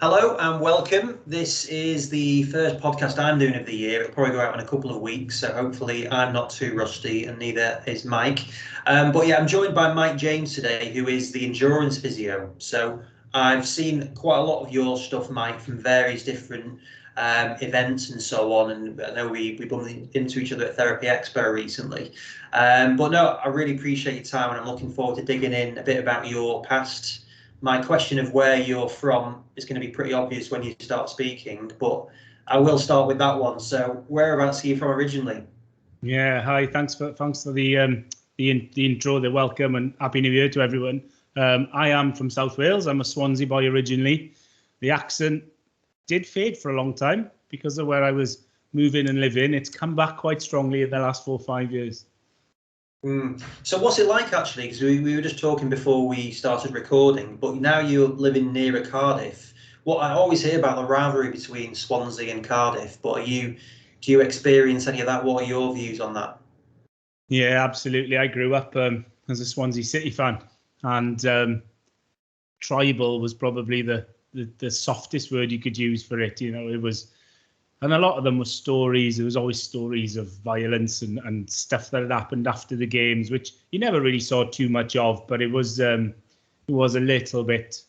Hello and welcome. This is the first podcast I'm doing of the year. It'll probably go out in a couple of weeks, so hopefully I'm not too rusty and neither is Mike. But yeah, I'm joined by Mike James today, who is the endurance physio. So I've seen quite a lot of your stuff, Mike, from various different events and so on. And I know we bumped into each other at Therapy Expo recently. But no, I really appreciate your time and I'm looking forward to digging in a bit about your past. My question of where you're from is going to be pretty obvious when you start speaking, but I will start with that one. So, whereabouts are you from originally? Yeah, hi. Thanks for the intro, the welcome, and happy New Year to everyone. I am from South Wales. I'm a Swansea boy originally. The accent did fade for a long time because of where I was moving and living. It's come back quite strongly in the last 4 or 5 years. So what's it like actually? Because we were just talking before we started recording, but now you're living near Cardiff. What I always hear about the rivalry between Swansea and Cardiff, but do you experience any of that? What are your views on that? Yeah, absolutely. I grew up as a Swansea City fan, and tribal was probably the softest word you could use for it. You know, it was. And a lot of them were stories. There was always stories of violence and stuff that had happened after the games, which you never really saw too much of, but it was a little bit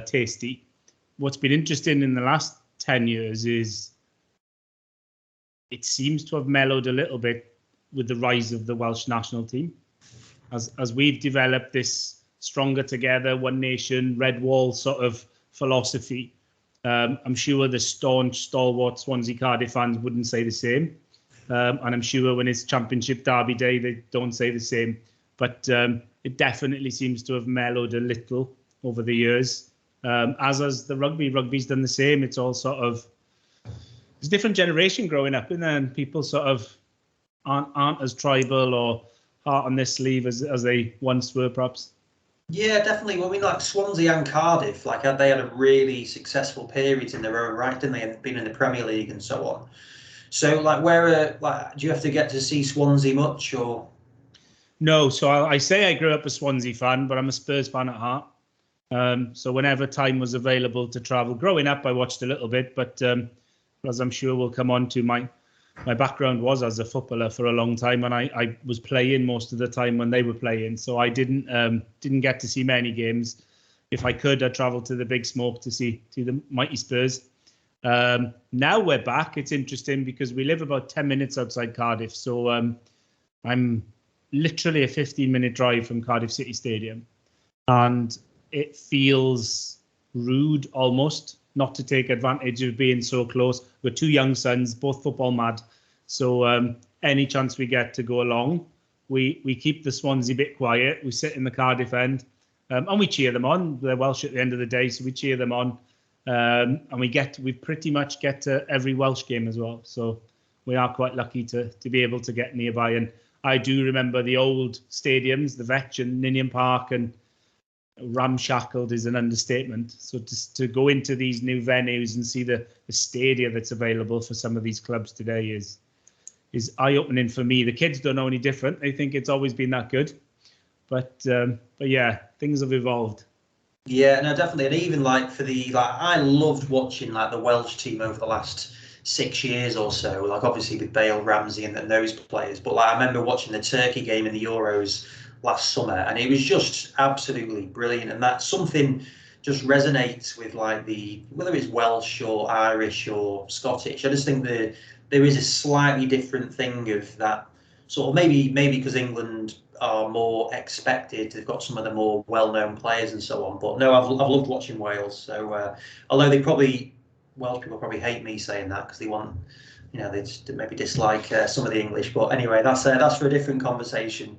tasty. What's been interesting in the last 10 years is it seems to have mellowed a little bit with the rise of the Welsh national team. As we've developed this stronger together, one nation, red wall sort of philosophy, I'm sure the staunch, stalwart Swansea Cardiff fans wouldn't say the same. And I'm sure when it's Championship Derby Day, they don't say the same. But it definitely seems to have mellowed a little over the years. As has the rugby. Rugby's done the same. It's all sort of... There's a different generation growing up, and then people sort of aren't as tribal or heart on their sleeve as they once were, perhaps. Yeah, definitely. Well, I mean, like Swansea and Cardiff, like they had a really successful periods in their own right, didn't they? And been in the Premier League and so on. So, do you have to get to see Swansea much, or? No. So I say I grew up a Swansea fan, but I'm a Spurs fan at heart. So whenever time was available to travel, growing up, I watched a little bit, but as I'm sure we'll come on to, my background was as a footballer for a long time, and I was playing most of the time when they were playing, so I didn't get to see many games. If I could, I'd travel to the Big Smoke to see the mighty Spurs. Now we're back. It's interesting because we live about 10 minutes outside Cardiff, so I'm literally a 15-minute drive from Cardiff City Stadium, and it feels rude almost not to take advantage of being so close. We're two young sons, both football mad. So any chance we get to go along, we keep the Swansea bit quiet. We sit in the Cardiff end and we cheer them on. They're Welsh at the end of the day, so we cheer them on. And we pretty much get to every Welsh game as well. So we are quite lucky to be able to get nearby. And I do remember the old stadiums, the Vetch and Ninian Park, and ramshackled is an understatement. So to go into these new venues and see the stadia that's available for some of these clubs today is eye-opening for me. The kids don't know any different. They think it's always been that good. But yeah, things have evolved. Yeah, no, definitely. And even I loved watching the Welsh team over the last 6 years or so, obviously with Bale, Ramsey and those players. But I remember watching the Turkey game in the Euros last summer, and it was just absolutely brilliant. And that's something just resonates with whether it's Welsh or Irish or Scottish. I just think there is a slightly different thing of that sort of, maybe because England are more expected. They've got some of the more well-known players and so on. But no, I've loved watching Wales. So although Welsh people probably hate me saying that because they want, they just maybe dislike some of the English. But anyway, that's for a different conversation.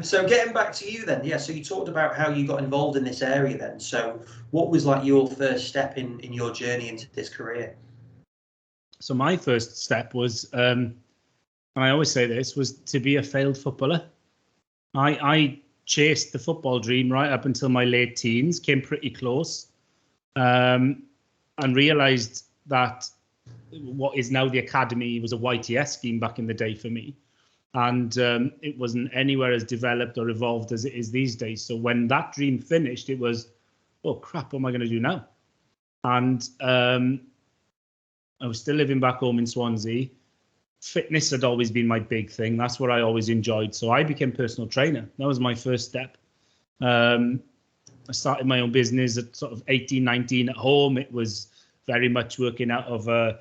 So getting back to you then, yeah. So you talked about how you got involved in this area then. So what was your first step in your journey into this career? So my first step was, and I always say this, was to be a failed footballer. I chased the football dream right up until my late teens, came pretty close, and realised that what is now the academy was a YTS scheme back in the day for me. And it wasn't anywhere as developed or evolved as it is these days. So when that dream finished, it was, oh crap, what am I going to do now? And I was still living back home in Swansea. Fitness had always been my big thing. That's what I always enjoyed. So I became personal trainer. That was my first step. I started my own business at sort of 18, 19 at home. It was very much working out of a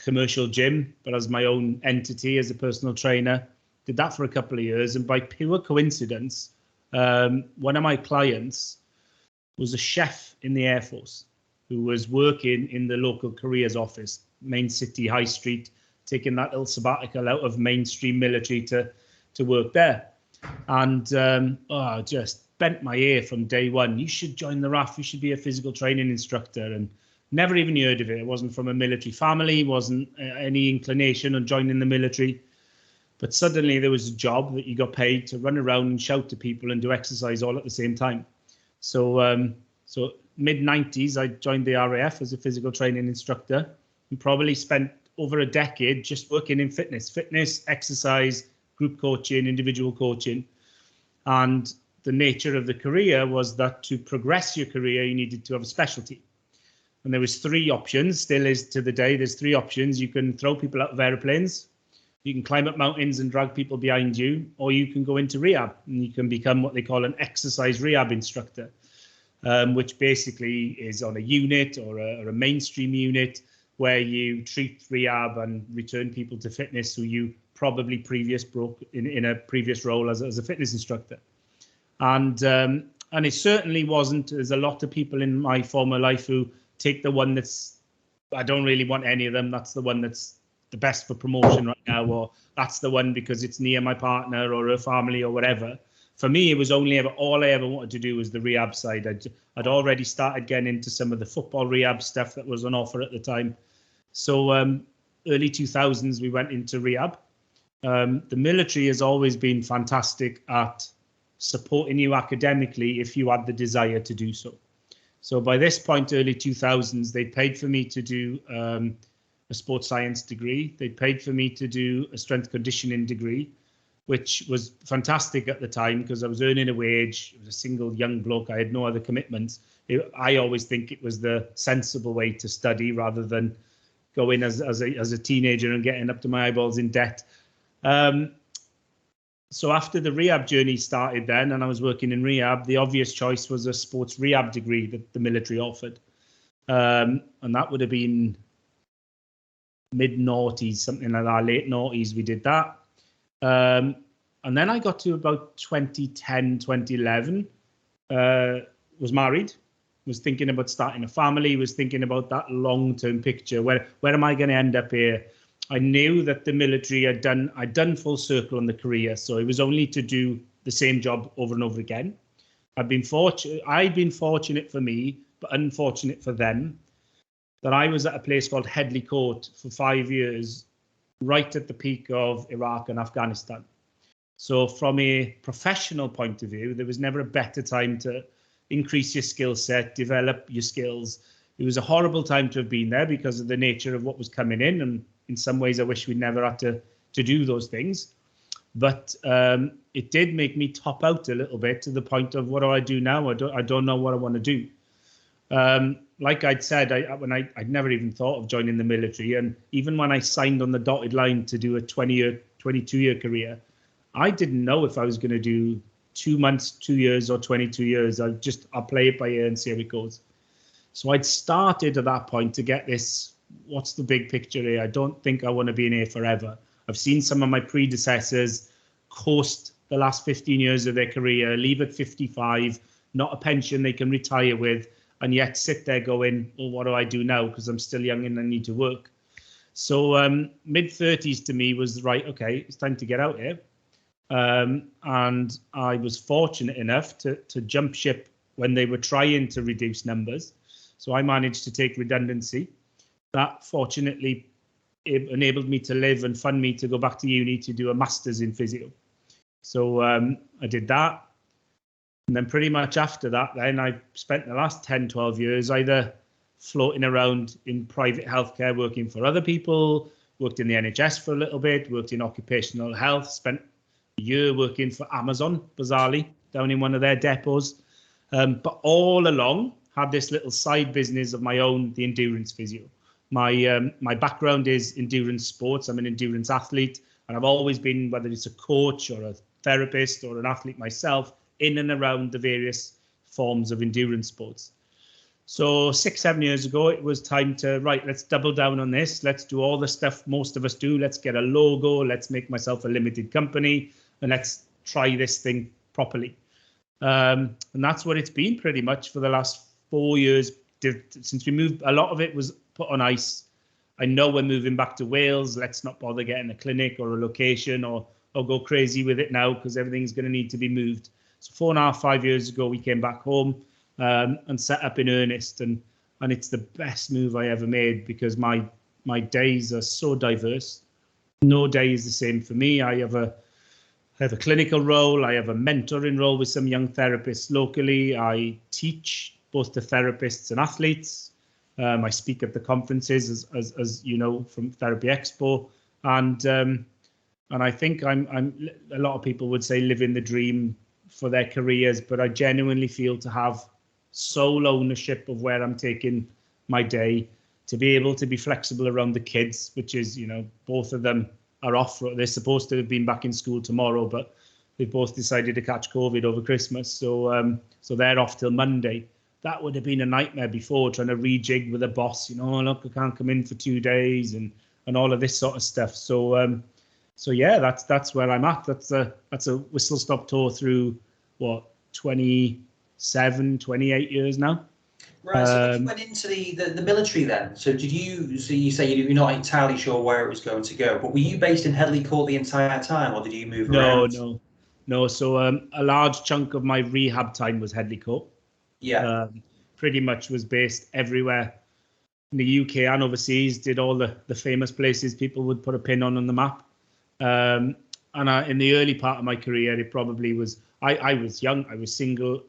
commercial gym, but as my own entity as a personal trainer. Did that for a couple of years. And by pure coincidence, one of my clients was a chef in the Air Force who was working in the local careers office, main city, high street, taking that little sabbatical out of mainstream military to work there. And I just bent my ear from day one. You should join the RAF. You should be a physical training instructor. And never even heard of it. It wasn't from a military family, wasn't any inclination on joining the military. But suddenly there was a job that you got paid to run around and shout to people and do exercise all at the same time. So mid-90s, I joined the RAF as a physical training instructor and probably spent over a decade just working in fitness, exercise, group coaching, individual coaching. And the nature of the career was that to progress your career, you needed to have a specialty. And there was three options, still is to the day. There's three options. You can throw people out of airplanes, you can climb up mountains and drag people behind you, or you can go into rehab and you can become what they call an exercise rehab instructor, which basically is on a unit or a mainstream unit where you treat, rehab and return people to fitness who you probably broke in a previous role as a fitness instructor. And it certainly wasn't, there's a lot of people in my former life who take the one that's, I don't really want any of them, that's the one that's the best for promotion right now, or that's the one because it's near my partner or her family or whatever. For me, it was all I ever wanted to do was the rehab side. I'd already started getting into some of the football rehab stuff that was on offer at the time. So early 2000s, we went into rehab. The military has always been fantastic at supporting you academically if you had the desire to do so. So by this point, early 2000s, they paid for me to do a sports science degree. They paid for me to do a strength conditioning degree, which was fantastic at the time because I was earning a wage. I was a single young bloke. I had no other commitments. I always think it was the sensible way to study rather than go in as a teenager and getting up to my eyeballs in debt. So after the rehab journey started then, and I was working in rehab, the obvious choice was a sports rehab degree that the military offered. And that would have been mid-noughties, something like that, late noughties, we did that. And then I got to about 2010, 2011, was married, was thinking about starting a family, was thinking about that long-term picture. Where am I going to end up here? I knew that the military I'd done full circle on the career, so it was only to do the same job over and over again. I'd been fortunate for me, but unfortunate for them, that I was at a place called Headley Court for 5 years, right at the peak of Iraq and Afghanistan. So from a professional point of view, there was never a better time to increase your skill set, develop your skills. It was a horrible time to have been there because of the nature of what was coming in. And in some ways, I wish we'd never had to do those things. But it did make me top out a little bit to the point of what do I do now? I don't know what I want to do. Like I'd said, I'd never even thought of joining the military. And even when I signed on the dotted line to do a 22-year career, I didn't know if I was going to do 2 months, 2 years, or 22 years. I'll play it by ear and see how it goes. So I'd started at that point to get this, what's the big picture here? I don't think I want to be in here forever. I've seen some of my predecessors coast the last 15 years of their career, leave at 55, not a pension they can retire with, and yet sit there going, well, what do I do now? Because I'm still young and I need to work. So mid-30s to me was, right, okay, it's time to get out here. And I was fortunate enough to jump ship when they were trying to reduce numbers. So I managed to take redundancy. That fortunately enabled me to live and fund me to go back to uni to do a master's in physio. So I did that. And then pretty much after that, then I spent the last 10, 12 years either floating around in private healthcare, working for other people, worked in the NHS for a little bit, worked in occupational health, spent a year working for Amazon, bizarrely, down in one of their depots. But all along had this little side business of my own, the endurance physio. My background is endurance sports. I'm an endurance athlete, and I've always been, whether it's a coach or a therapist or an athlete myself, in and around the various forms of endurance sports. So 6-7 years ago, it was time to, right, let's double down on this. Let's do all the stuff most of us do. Let's get a logo. Let's make myself a limited company, and let's try this thing properly. And that's what it's been pretty much for the last 4 years. Since we moved, a lot of it was put on ice. I know we're moving back to Wales. Let's not bother getting a clinic or a location or go crazy with it now, because everything's going to need to be moved. So 4.5-5 years ago, we came back home and set up in earnest. And it's the best move I ever made, because my days are so diverse. No day is the same for me. I have a clinical role. I have a mentoring role with some young therapists locally. I teach both to therapists and athletes. I speak at the conferences, as you know, from Therapy Expo, and I think I'm. A lot of people would say living the dream for their careers, but I genuinely feel to have sole ownership of where I'm taking my day, to be able to be flexible around the kids, which is, you know, both of them are off. They're supposed to have been back in school tomorrow, but they've both decided to catch COVID over Christmas, so they're off till Monday. That would have been a nightmare before, trying to rejig with a boss, you know, look, I can't come in for 2 days and all of this sort of stuff. So yeah, that's where I'm at. That's a whistle stop tour through what, 27, 28 years now. Right. So you went into the military then. So you say you're not entirely sure where it was going to go, but were you based in Headley Court the entire time, or did you move around? No. So a large chunk of my rehab time was Headley Court. Yeah. Pretty much was based everywhere in the UK and overseas. Did all the famous places people would put a pin on the map. And in the early part of my career, it probably was. I was young. I was single.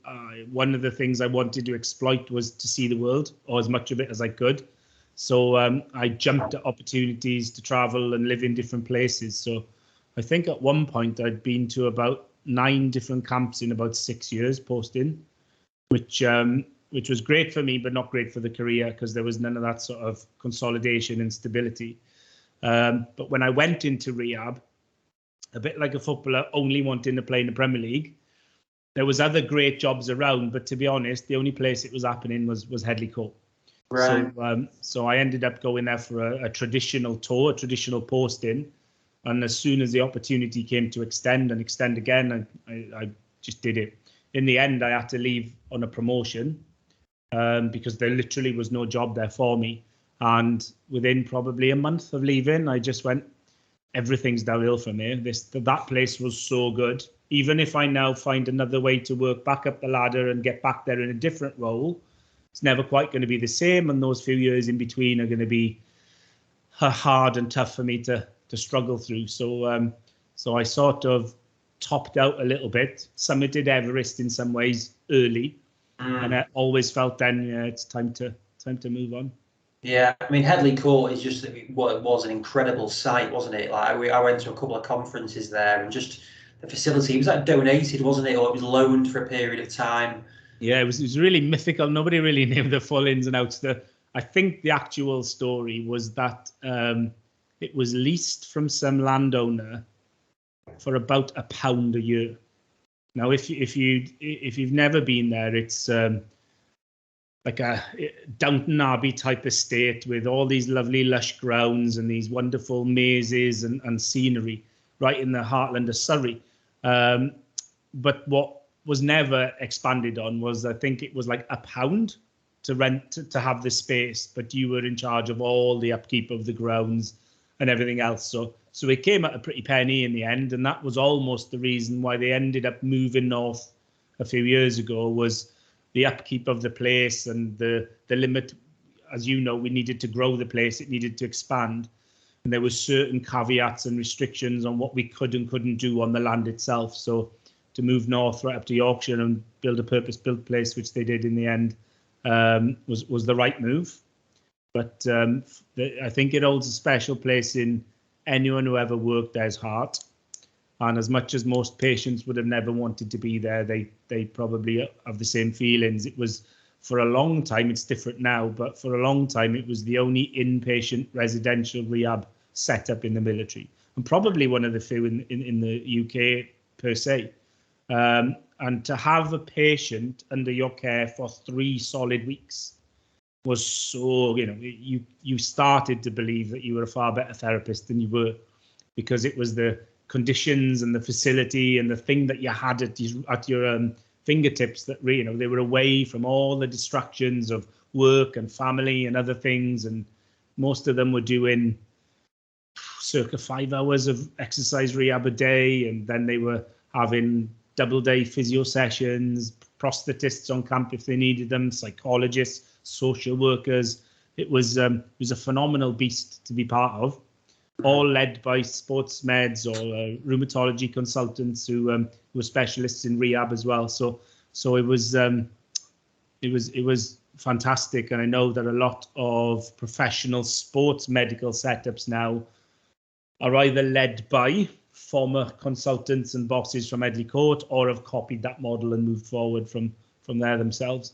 One of the things I wanted to exploit was to see the world, or as much of it as I could. So I jumped at opportunities to travel and live in different places. So I think at one point I'd been to about 9 different camps in about 6 years posting, which was great for me, but not great for the career, because there was none of that sort of consolidation and stability. But when I went into rehab, a bit like a footballer only wanting to play in the Premier League, there was other great jobs around, but to be honest, the only place it was happening was Headley Court. Right. So I ended up going there for a traditional tour, a traditional posting, and as soon as the opportunity came to extend again, I just did it. In the end, I had to leave on a promotion because there literally was no job there for me. And within probably a month of leaving, I just went, everything's downhill from here. That place was so good. Even if I now find another way to work back up the ladder and get back there in a different role, it's never quite going to be the same. And those few years in between are going to be hard and tough for me to struggle through. So I sort of topped out a little bit, summited Everest in some ways early, and I always felt then, yeah, it's time to move on. Yeah, I mean, Headley Court is just what it was, an incredible site, wasn't it? Like I went to a couple of conferences there, and just the facility, it was like donated, wasn't it, or it was loaned for a period of time. Yeah, it was really mythical. Nobody really knew the full ins and outs. I think the actual story was that it was leased from some landowner for about £1 a year. Now, if you've never been there, it's like a Downton Abbey type estate with all these lovely lush grounds and these wonderful mazes and scenery right in the heartland of Surrey. But what was never expanded on was, I think it was like £1 to rent to have the space, but you were in charge of all the upkeep of the grounds and everything else. So it came at a pretty penny in the end, and that was almost the reason why they ended up moving north a few years ago, was the upkeep of the place and the limit. As you know, we needed to grow the place, it needed to expand, and there were certain caveats and restrictions on what we could and couldn't do on the land itself. So to move north right up to Yorkshire and build a purpose-built place, which they did in the end, was the right move. But I think it holds a special place in anyone who ever worked there's heart. And as much as most patients would have never wanted to be there, they probably have the same feelings. It was for a long time, it's different now, but for a long time, it was the only inpatient residential rehab setup in the military, and probably one of the few in the UK per se. And to have a patient under your care for 3 solid weeks was so, you started to believe that you were a far better therapist than you were, because it was the conditions and the facility and the thing that you had at your fingertips that they were away from all the distractions of work and family and other things, and most of them were doing circa 5 hours of exercise rehab a day, and then they were having double-day physio sessions, prosthetists on camp if they needed them, psychologists, social workers. It was a phenomenal beast to be part of, all led by sports meds or rheumatology consultants who were specialists in rehab as well. So it was fantastic, and I know that a lot of professional sports medical setups now are either led by former consultants and bosses from Headley Court, or have copied that model and moved forward from there themselves.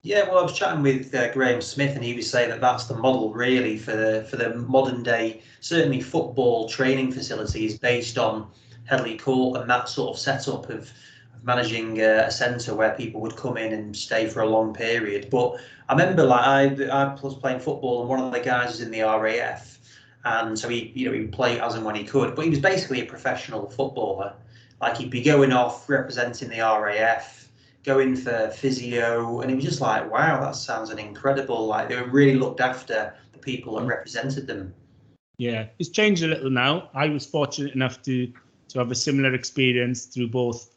Yeah, well, I was chatting with Graham Smith, and he was saying that that's the model really for the modern day, certainly football training facilities based on Headley Court and that sort of setup of managing a centre where people would come in and stay for a long period. But I remember, I was playing football, and one of the guys was in the RAF, and so he would play as and when he could. But he was basically a professional footballer. Like, he'd be going off representing the RAF, going for physio, and it was just like, wow, that sounds an incredible. Like, they were really looked after the people that represented them. Yeah, it's changed a little now. I was fortunate enough to have a similar experience through both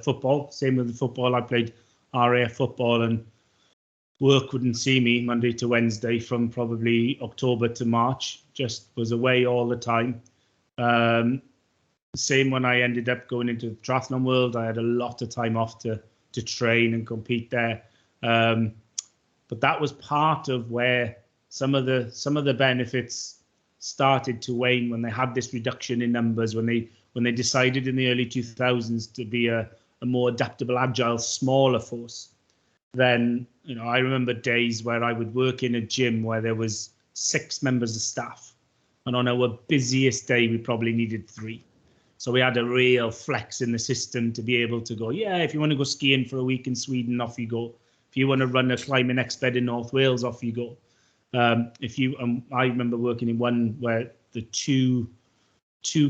football. Same with the football. I played RAF football, and work wouldn't see me Monday to Wednesday from probably October to March. Just was away all the time. Same when I ended up going into the triathlon world. I had a lot of time off to train and compete there. But that was part of where some of the benefits started to wane when they had this reduction in numbers, when they decided in the early 2000s to be a more adaptable, agile, smaller force. Then, I remember days where I would work in a gym where there was 6 members of staff, and on our busiest day we probably needed 3. So we had a real flex in the system to be able to go, yeah, if you want to go skiing for a week in Sweden, off you go. If you want to run a climbing exped in North Wales, off you go. I remember working in one where the two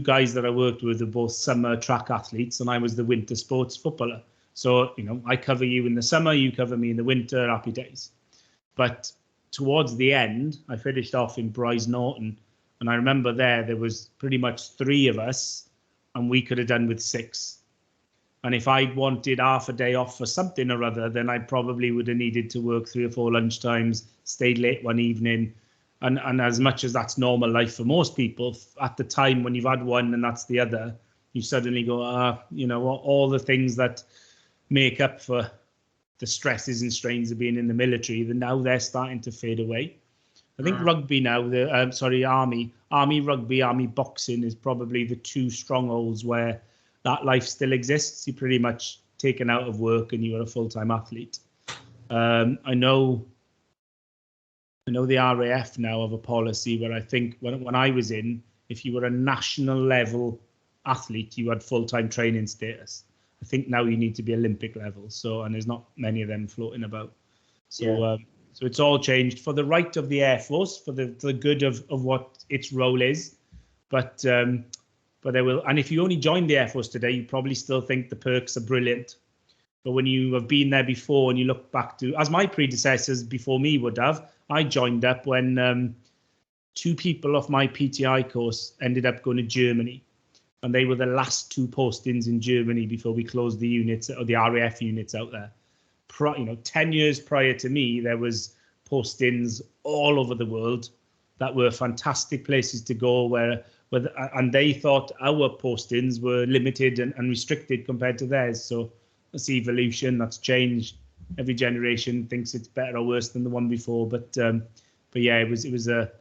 guys that I worked with were both summer track athletes, and I was the winter sports footballer. So, I cover you in the summer, you cover me in the winter, happy days. But towards the end, I finished off in Bryce Norton, and I remember there was pretty much 3 of us, and we could have done with 6. And if I wanted half a day off for something or other, then I probably would have needed to work 3 or 4 lunchtimes, stayed late one evening. And as much as that's normal life for most people, at the time when you've had one and that's the other, you suddenly go, all the things that make up for the stresses and strains of being in the military, then now they're starting to fade away. I think rugby now, army rugby, army boxing is probably the 2 strongholds where that life still exists. You're pretty much taken out of work and you are a full-time athlete. I know the RAF now have a policy where I think when I was in, if you were a national level athlete, you had full-time training status. I think now you need to be Olympic level. And there's not many of them floating about. So it's all changed for the right of the Air Force, for the good of what its role is. But there will, and if you only joined the Air Force today, you probably still think the perks are brilliant. But when you have been there before and you look back to, as my predecessors before me would have, I joined up when 2 people off my PTI course ended up going to Germany. And they were the last 2 postings in Germany before we closed the units, or the RAF units out there. 10 years prior to me, there was postings all over the world that were fantastic places to go, and they thought our postings were limited and restricted compared to theirs. So that's evolution, that's change. Every generation thinks it's better or worse than the one before. But yeah, it was a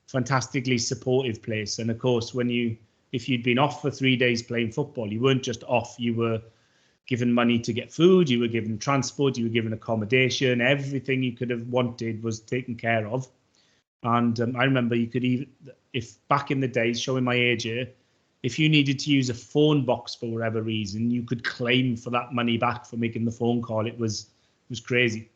fantastically supportive place. And of course, if you'd been off for 3 days playing football, you weren't just off, you were given money to get food, you were given transport, you were given accommodation, everything you could have wanted was taken care of. And I remember you could even, if back in the days, showing my age here, if you needed to use a phone box for whatever reason, you could claim for that money back for making the phone call. It was crazy.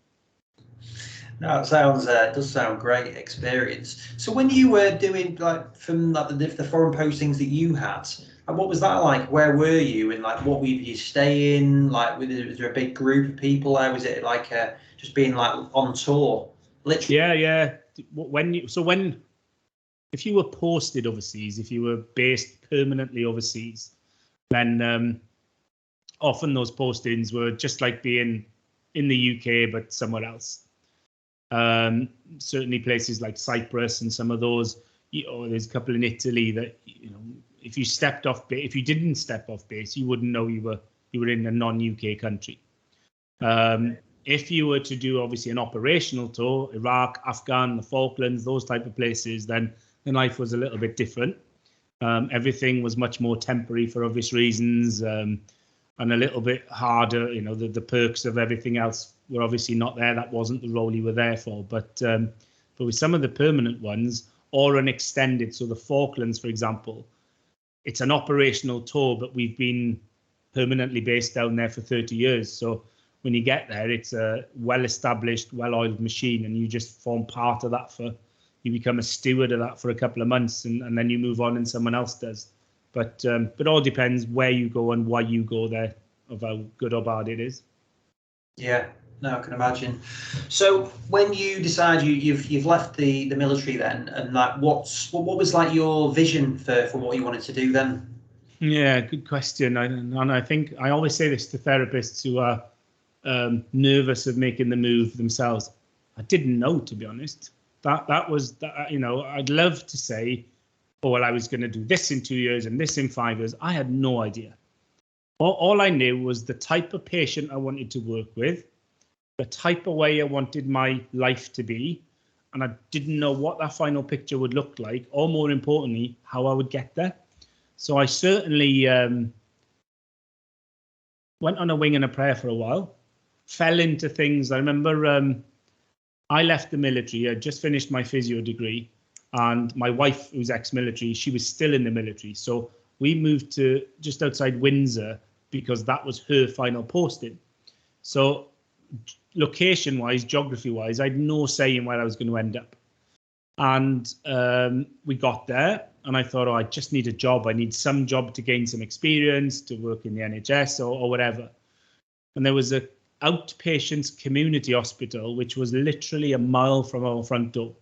No, it sounds does sound great experience. So when you were doing like from like the foreign postings that you had, what was that like? Where were you, and like what were you staying? Like, was there a big group of people there? Was it like just being like on tour, literally? Yeah. If you were posted overseas, if you were based permanently overseas, then often those postings were just like being in the UK but somewhere else. Certainly places like Cyprus and some of those, there's a couple in Italy that, if you didn't step off base, you wouldn't know you were in a non-UK country. If you were to do obviously an operational tour, Iraq, Afghan, the Falklands, those type of places, then life was a little bit different. Everything was much more temporary for obvious reasons, and a little bit harder. The perks of everything else were obviously not there. That wasn't the role you were there for. But with some of the permanent ones or an extended, so the Falklands, for example, it's an operational tour, but we've been permanently based down there for 30 years. So when you get there, it's a well-established, well-oiled machine, and you just form part of that you become a steward of that for a couple of months, and then you move on and someone else does. But it all depends where you go and why you go there, of how good or bad it is. Yeah, no, I can imagine. So when you decide you've left the military then, and like what was like your vision for what you wanted to do then? Yeah, good question. And I think I always say this to therapists who are nervous of making the move themselves. I didn't know, to be honest. That was, I'd love to say, oh, well, I was going to do this in 2 years and this in 5 years. I had no idea. All I knew was the type of patient I wanted to work with, the type of way I wanted my life to be, and I didn't know what that final picture would look like, or more importantly, how I would get there. So I certainly went on a wing and a prayer for a while, fell into things. I remember I left the military. I just finished my physio degree, and my wife, who's ex-military, she was still in the military. So we moved to just outside Windsor because that was her final posting. So location-wise, geography-wise, I had no say in where I was going to end up. And we got there, and I thought, I just need a job. I need some job to gain some experience, to work in the NHS or whatever. And there was a outpatients community hospital, which was literally a mile from our front door.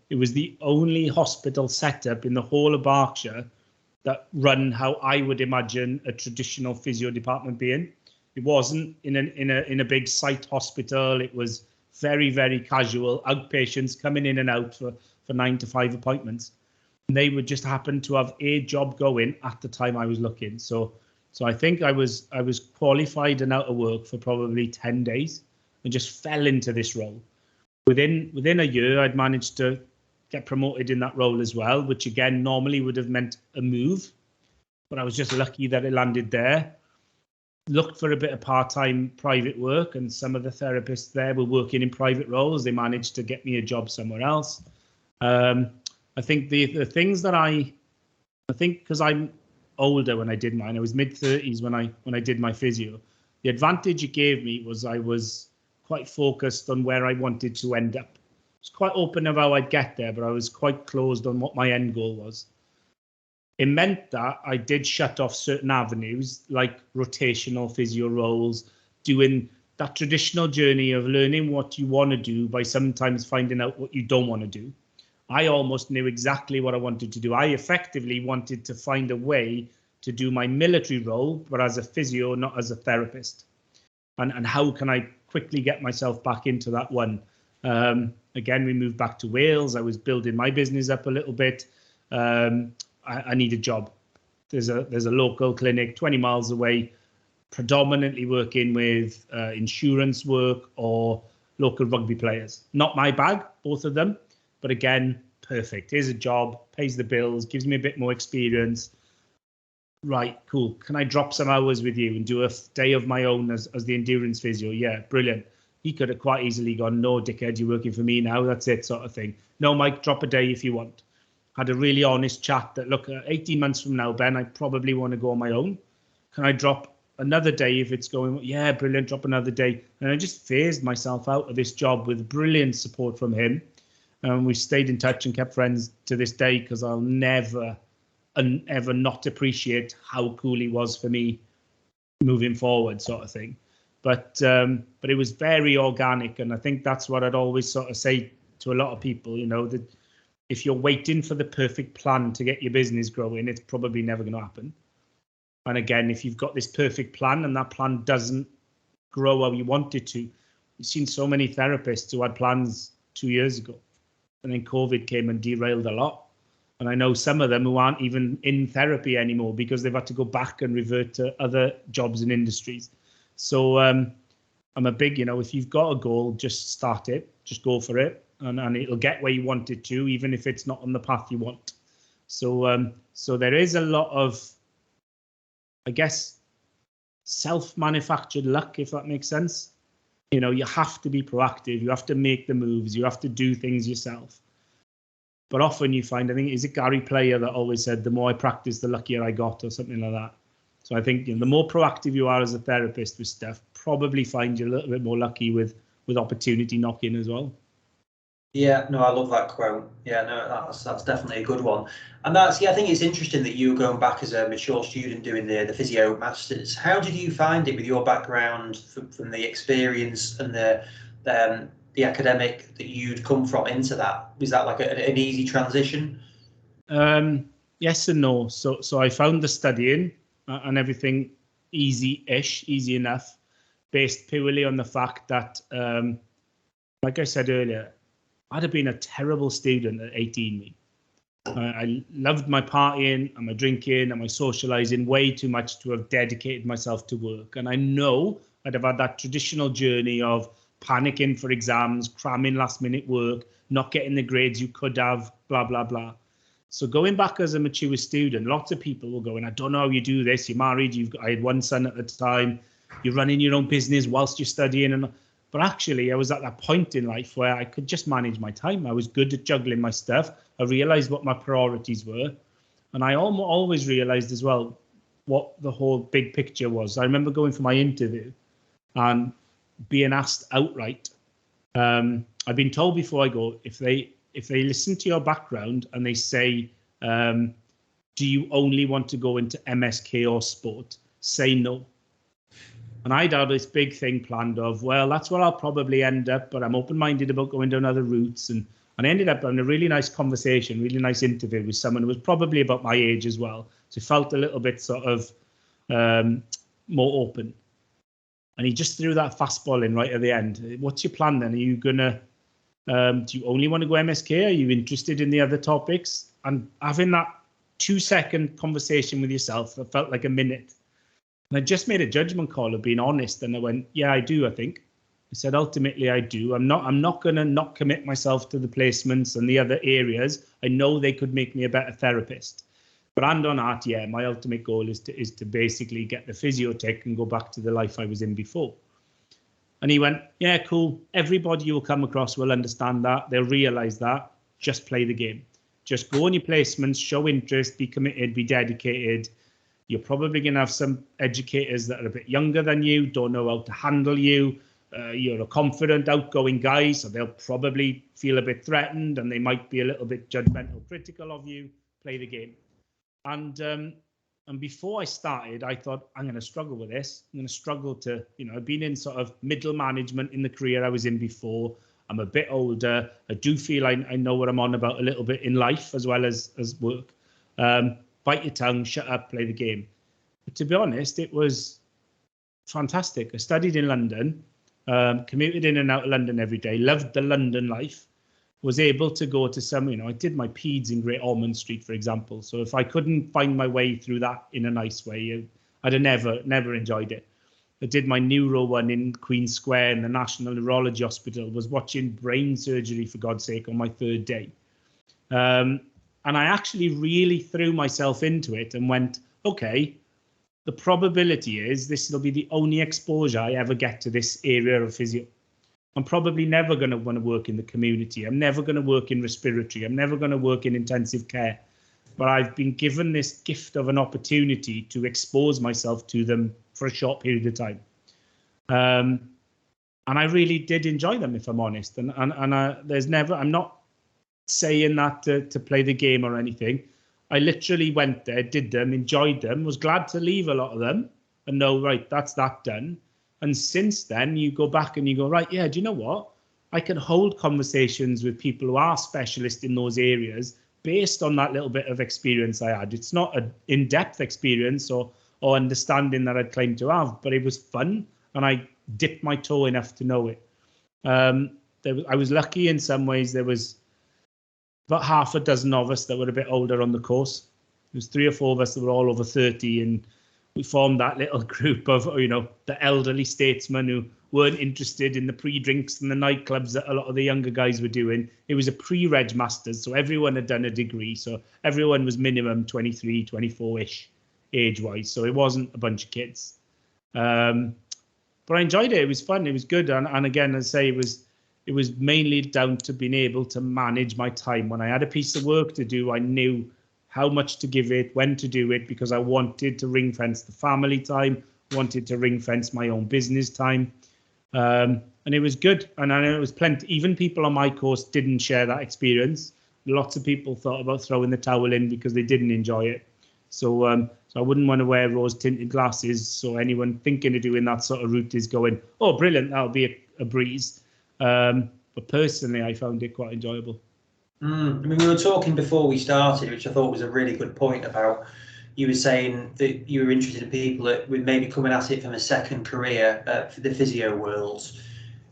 It was the only hospital set up in the whole of Berkshire that run how I would imagine a traditional physio department being. It wasn't in a big site hospital. It was very, very casual, outpatients coming in and out for 9 to 5 appointments. And they would just happen to have a job going at the time I was looking. So I think I was qualified and out of work for probably 10 days and just fell into this role. Within a year, I'd managed to get promoted in that role as well, which again normally would have meant a move, but I was just lucky that it landed there. Looked for a bit of part-time private work, and some of the therapists there were working in private roles. They managed to get me a job somewhere else. I think the things that I think, because I'm older when I did mine, I was mid-30s when I did my physio. The advantage it gave me was I was quite focused on where I wanted to end up. I was quite open of how I'd get there, but I was quite closed on what my end goal was. It meant that I did shut off certain avenues like rotational physio roles, doing that traditional journey of learning what you want to do by sometimes finding out what you don't want to do. I almost knew exactly what I wanted to do. I effectively wanted to find a way to do my military role, but as a physio, not as a therapist. And how can I quickly get myself back into that one? Again, we moved back to Wales. I was building my business up a little bit. I need a job. There's a local clinic 20 miles away, predominantly working with insurance work or local rugby players. Not my bag, both of them, but again, perfect. Here's a job, pays the bills, gives me a bit more experience. right, cool. Can I drop some hours with you and do a day of my own as the endurance physio? Yeah, brilliant. He could have quite easily gone, no, dickhead, you're working for me now. That's it, sort of thing. No, Mike, drop a day if you want. Had a really honest chat that, look, 18 months from now, Ben, I probably want to go on my own. Can I drop another day if it's going? Yeah, brilliant, drop another day. And I just phased myself out of this job with brilliant support from him. And we stayed in touch and kept friends to this day, because I'll never and ever not appreciate how cool he was for me moving forward, sort of thing. But it was very organic, and I think that's what I'd always sort of say to a lot of people, you know, that if you're waiting for the perfect plan to get your business growing, it's probably never going to happen. And again, if you've got this perfect plan and that plan doesn't grow how you want it to, you've seen so many therapists who had plans 2 years ago, and then COVID came and derailed a lot. And I know some of them who aren't even in therapy anymore because they've had to go back and revert to other jobs and industries. So I'm a big, you know, if you've got a goal, just start it, just go for it, and it'll get where you want it to, even if it's not on the path you want. So so there is a lot of, I guess, self-manufactured luck, if that makes sense. You know, you have to be proactive, you have to make the moves, you have to do things yourself. But often you find, I think, is it Gary Player that always said, the more I practice, the luckier I got, or something like that. So I think, you know, the more proactive you are as a therapist with stuff, probably find you a little bit more lucky with opportunity knocking as well. Yeah, no, I love that quote. Yeah, no, that's definitely a good one. And that's, yeah, I think it's interesting that you were going back as a mature student doing the physio masters. How did you find it with your background from the experience and the academic that you'd come from into that? Was that like an easy transition? Yes and no. So I found the studying and everything easy-ish, easy enough, based purely on the fact that, like I said earlier, I'd have been a terrible student at 18. Me, I loved my partying and my drinking and my socializing way too much to have dedicated myself to work. And I know I'd have had that traditional journey of panicking for exams, cramming last-minute work, not getting the grades you could have, blah, blah, blah. So going back as a mature student, lots of people will go, and I don't know how you do this. You're married. I had one son at the time. You're running your own business whilst you're studying. But actually, I was at that point in life where I could just manage my time. I was good at juggling my stuff. I realized what my priorities were. And I always realized as well what the whole big picture was. I remember going for my interview and being asked outright. I've been told before I go, if they listen to your background and they say, do you only want to go into MSK or sport? Say no. And I'd had this big thing planned of, well, that's where I'll probably end up, but I'm open-minded about going down other routes. And I ended up having a really nice conversation, really nice interview with someone who was probably about my age as well. So it felt a little bit sort of more open. And he just threw that fastball in right at the end. What's your plan then? Are you going to, do you only want to go MSK? Are you interested in the other topics? And having that 2-second conversation with yourself, that felt like a minute. And I just made a judgment call of being honest. And I went, yeah, I do, I think. I said, ultimately, I do. I'm not going to not commit myself to the placements and the other areas. I know they could make me a better therapist. But hand on heart, yeah, my ultimate goal is to basically get the physio tech and go back to the life I was in before. And he went, yeah, cool. Everybody you'll come across will understand that. They'll realize that. Just play the game. Just go on your placements, show interest, be committed, be dedicated. You're probably going to have some educators that are a bit younger than you, don't know how to handle you. You're a confident, outgoing guy, so they'll probably feel a bit threatened and they might be a little bit judgmental, critical of you. Play the game. And before I started, I thought, I'm going to struggle with this. I'm going to struggle to, I've been in sort of middle management in the career I was in before. I'm a bit older. I do feel I know what I'm on about a little bit in life as well as work. Bite your tongue, shut up, play the game. But to be honest, it was fantastic. I studied in London, commuted in and out of London every day, loved the London life, was able to go to some, I did my peds in Great Ormond Street, for example. So if I couldn't find my way through that in a nice way, I'd have never enjoyed it. I did my neuro one in Queen Square in the National Neurology Hospital, was watching brain surgery, for God's sake, on my 3rd day. And I actually really threw myself into it and went, okay, the probability is this will be the only exposure I ever get to this area of physio. I'm probably never going to want to work in the community. I'm never going to work in respiratory. I'm never going to work in intensive care. But I've been given this gift of an opportunity to expose myself to them for a short period of time. And I really did enjoy them, if I'm honest. And I'm not saying that to play the game or anything. I literally went there, did them, enjoyed them, was glad to leave a lot of them and know, right, that's that done. And since then, you go back and you go, right, yeah, do you know what? I can hold conversations with people who are specialists in those areas based on that little bit of experience I had. It's not an in-depth experience or understanding that I'd claimed to have, but it was fun and I dipped my toe enough to know it. I was lucky in some ways. There was about half a dozen of us that were a bit older on the course. There was 3 or 4 of us that were all over 30, and we formed that little group of, the elderly statesmen who weren't interested in the pre-drinks and the nightclubs that a lot of the younger guys were doing. It was a pre-reg masters, so everyone had done a degree. So everyone was minimum 23, 24-ish age-wise. So it wasn't a bunch of kids. But I enjoyed it. It was fun. It was good. And again, as I say, it was mainly down to being able to manage my time. When I had a piece of work to do, I knew how much to give it, when to do it, because I wanted to ring fence the family time, wanted to ring fence my own business time. And it was good. And I know it was plenty. Even people on my course didn't share that experience. Lots of people thought about throwing the towel in because they didn't enjoy it. So I wouldn't want to wear rose-tinted glasses. So anyone thinking of doing that sort of route is going, oh, brilliant, that'll be a breeze. But personally, I found it quite enjoyable. I mean, we were talking before we started, which I thought was a really good point about, you were saying that you were interested in people that would maybe coming at it from a second career for the physio world.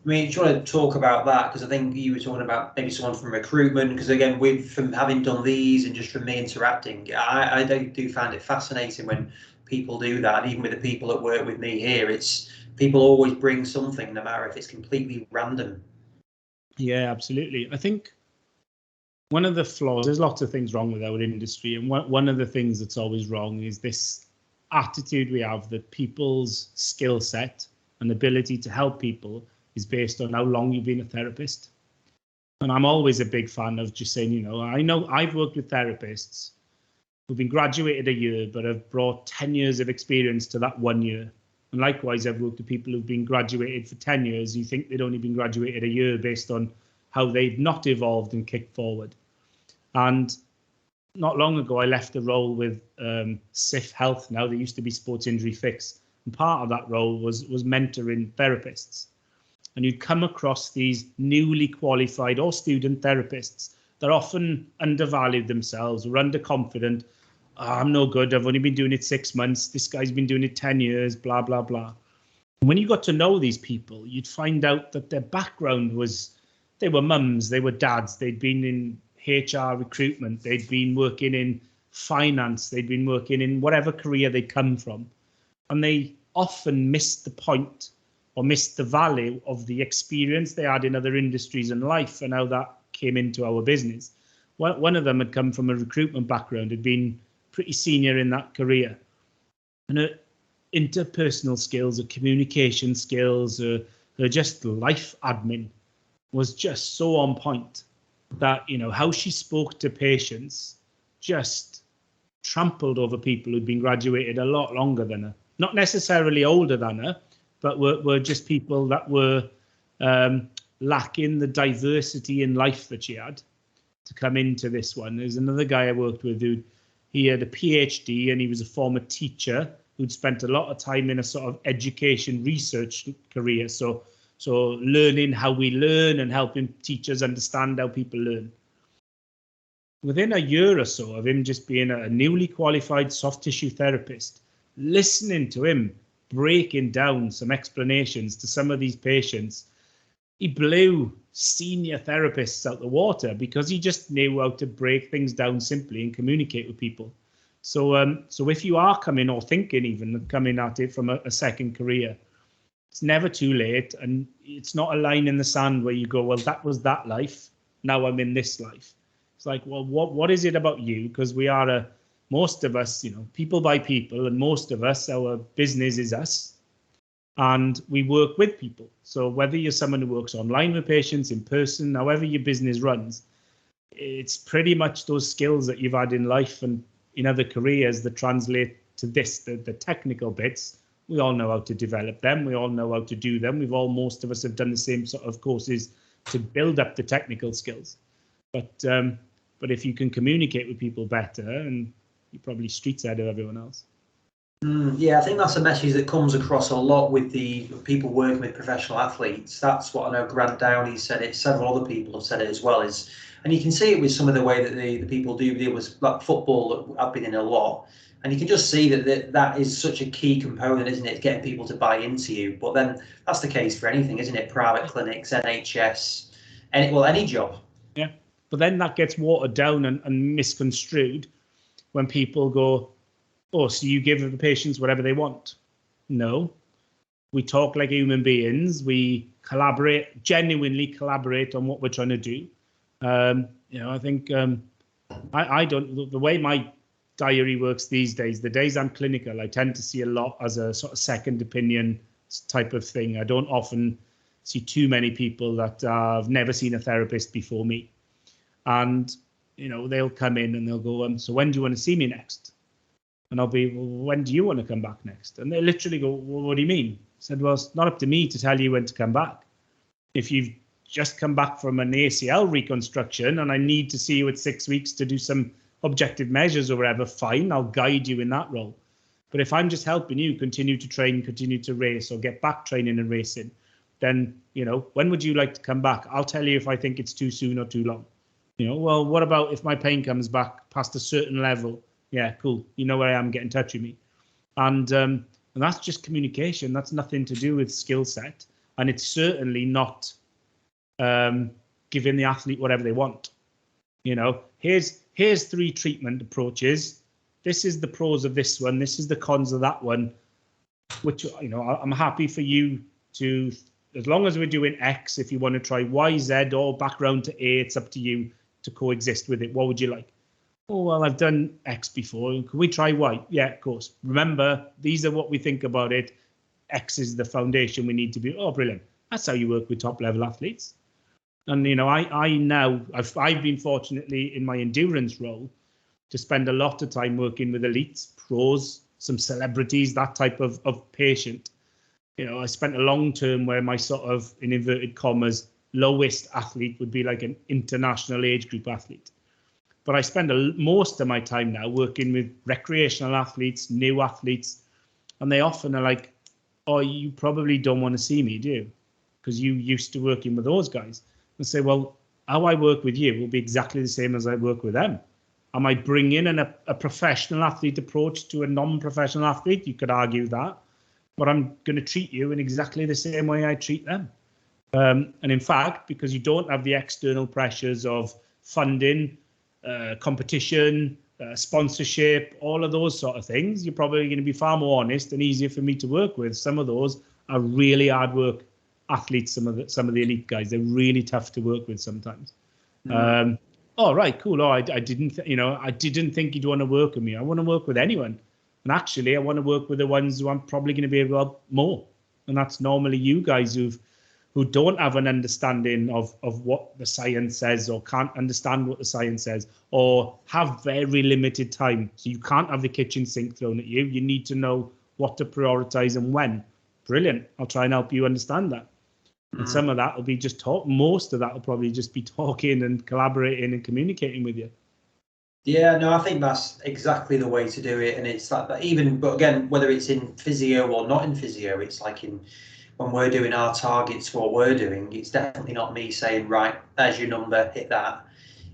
I mean, do you want to talk about that? Because I think you were talking about maybe someone from recruitment, because again, from having done these and just from me interacting, I do find it fascinating when people do that. And even with the people that work with me here, it's people always bring something, no matter if it's completely random. Yeah, absolutely. I think one of the flaws, there's lots of things wrong with our industry, and one of the things that's always wrong is this attitude we have that people's skill set and ability to help people is based on how long you've been a therapist. And I'm always a big fan of just saying, I know I've worked with therapists who've been graduated a year, but have brought 10 years of experience to that 1 year. And likewise, I've worked with people who've been graduated for 10 years. You think they'd only been graduated a year based on how they've not evolved and kicked forward. And not long ago, I left a role with SIF Health now. They used to be Sports Injury Fix. And part of that role was mentoring therapists. And you'd come across these newly qualified or student therapists that often undervalued themselves or underconfident. Oh, I'm no good. I've only been doing it 6 months. This guy's been doing it 10 years, blah, blah, blah. And when you got to know these people, you'd find out that their background was, they were mums, they were dads, they'd been in HR recruitment, they'd been working in finance, they'd been working in whatever career they'd come from. And they often missed the point or missed the value of the experience they had in other industries and life and how that came into our business. One of them had come from a recruitment background, had been pretty senior in that career. And her interpersonal skills, her communication skills, her just life admin was just so on point that, how she spoke to patients just trampled over people who'd been graduated a lot longer than her. Not necessarily older than her, but were just people that were lacking the diversity in life that she had to come into this one. There's another guy I worked with who he had a PhD and he was a former teacher who'd spent a lot of time in a sort of education research career. So learning how we learn and helping teachers understand how people learn. Within a year or so of him just being a newly qualified soft tissue therapist, listening to him breaking down some explanations to some of these patients, he blew senior therapists out the water because he just knew how to break things down simply and communicate with people. So if you are coming or thinking even of coming at it from a second career, it's never too late, and it's not a line in the sand where you go, well, that was that life, now I'm in this life. It's like, well, what is it about you? Because we are most of us, people by people, and most of us, our business is us, and we work with people. So whether you're someone who works online with patients, in person, however your business runs, it's pretty much those skills that you've had in life and in other careers that translate to this, the technical bits. We all know how to develop them. We all know how to do them. Most of us have done the same sort of courses to build up the technical skills. But if you can communicate with people better, and you're probably streets ahead of everyone else. Yeah, I think that's a message that comes across a lot with the people working with professional athletes. That's what I know Grant Downey said it. Several other people have said it as well. And you can see it with some of the way that the people do deal with like football that I've been in a lot. And you can just see that is such a key component, isn't it? Getting people to buy into you. But then that's the case for anything, isn't it? Private clinics, NHS, any job. Yeah, but then that gets watered down and misconstrued when people go, oh, so you give the patients whatever they want. No, we talk like human beings. We genuinely collaborate on what we're trying to do. I think I don't, the way my diary works these days, the days I'm clinical, I tend to see a lot as a sort of second opinion type of thing. I don't often see too many people that have never seen a therapist before me. And, they'll come in and they'll go, so when do you want to see me next? And I'll be, well, when do you want to come back next? And they literally go, well, what do you mean? I said, well, it's not up to me to tell you when to come back. If you've just come back from an ACL reconstruction and I need to see you at 6 weeks to do some objective measures or whatever, fine, I'll guide you in that role. But if I'm just helping you continue to train, continue to race, or get back training and racing, then, when would you like to come back? I'll tell you if I think it's too soon or too long. Well, what about if my pain comes back past a certain level? Yeah, cool. You know where I am, get in touch with me. And that's just communication. That's nothing to do with skill set. And it's certainly not giving the athlete whatever they want. Here's 3 treatment approaches. This is the pros of this one. This is the cons of that one, which, I'm happy for you to, as long as we're doing X, if you want to try Y, Z, or back round to A, it's up to you to coexist with it. What would you like? Oh, well, I've done X before. Can we try Y? Yeah, of course. Remember, these are what we think about it. X is the foundation we need to be. Oh, brilliant. That's how you work with top level athletes. And, I've been fortunately in my endurance role to spend a lot of time working with elites, pros, some celebrities, that type of patient. I spent a long term where my sort of, in inverted commas, lowest athlete would be like an international age group athlete. But I spend most of my time now working with recreational athletes, new athletes, and they often are like, oh, you probably don't want to see me, do you? Because you used to working with those guys. And say, well, how I work with you will be exactly the same as I work with them. Am I bringing in a professional athlete approach to a non-professional athlete? You could argue that. But I'm going to treat you in exactly the same way I treat them. And in fact, because you don't have the external pressures of funding, competition, sponsorship, all of those sort of things, you're probably going to be far more honest and easier for me to work with. Some of those are really hard work athletes, some of the elite guys. They're really tough to work with sometimes. Oh, right, cool. Oh, I didn't think you'd want to work with me. I want to work with anyone. And actually, I want to work with the ones who I'm probably going to be able to help more. And that's normally you guys who don't have an understanding of what the science says, or can't understand what the science says, or have very limited time. So you can't have the kitchen sink thrown at you. You need to know what to prioritize and when. Brilliant. I'll try and help you understand that. And some of that will be just talk. Most of that will probably just be talking and collaborating and communicating with you. Yeah, no, I think that's exactly the way to do it. And it's like that even, but again, whether it's in physio or not in physio, it's like when we're doing our targets, what we're doing, it's definitely not me saying, right, there's your number, hit that.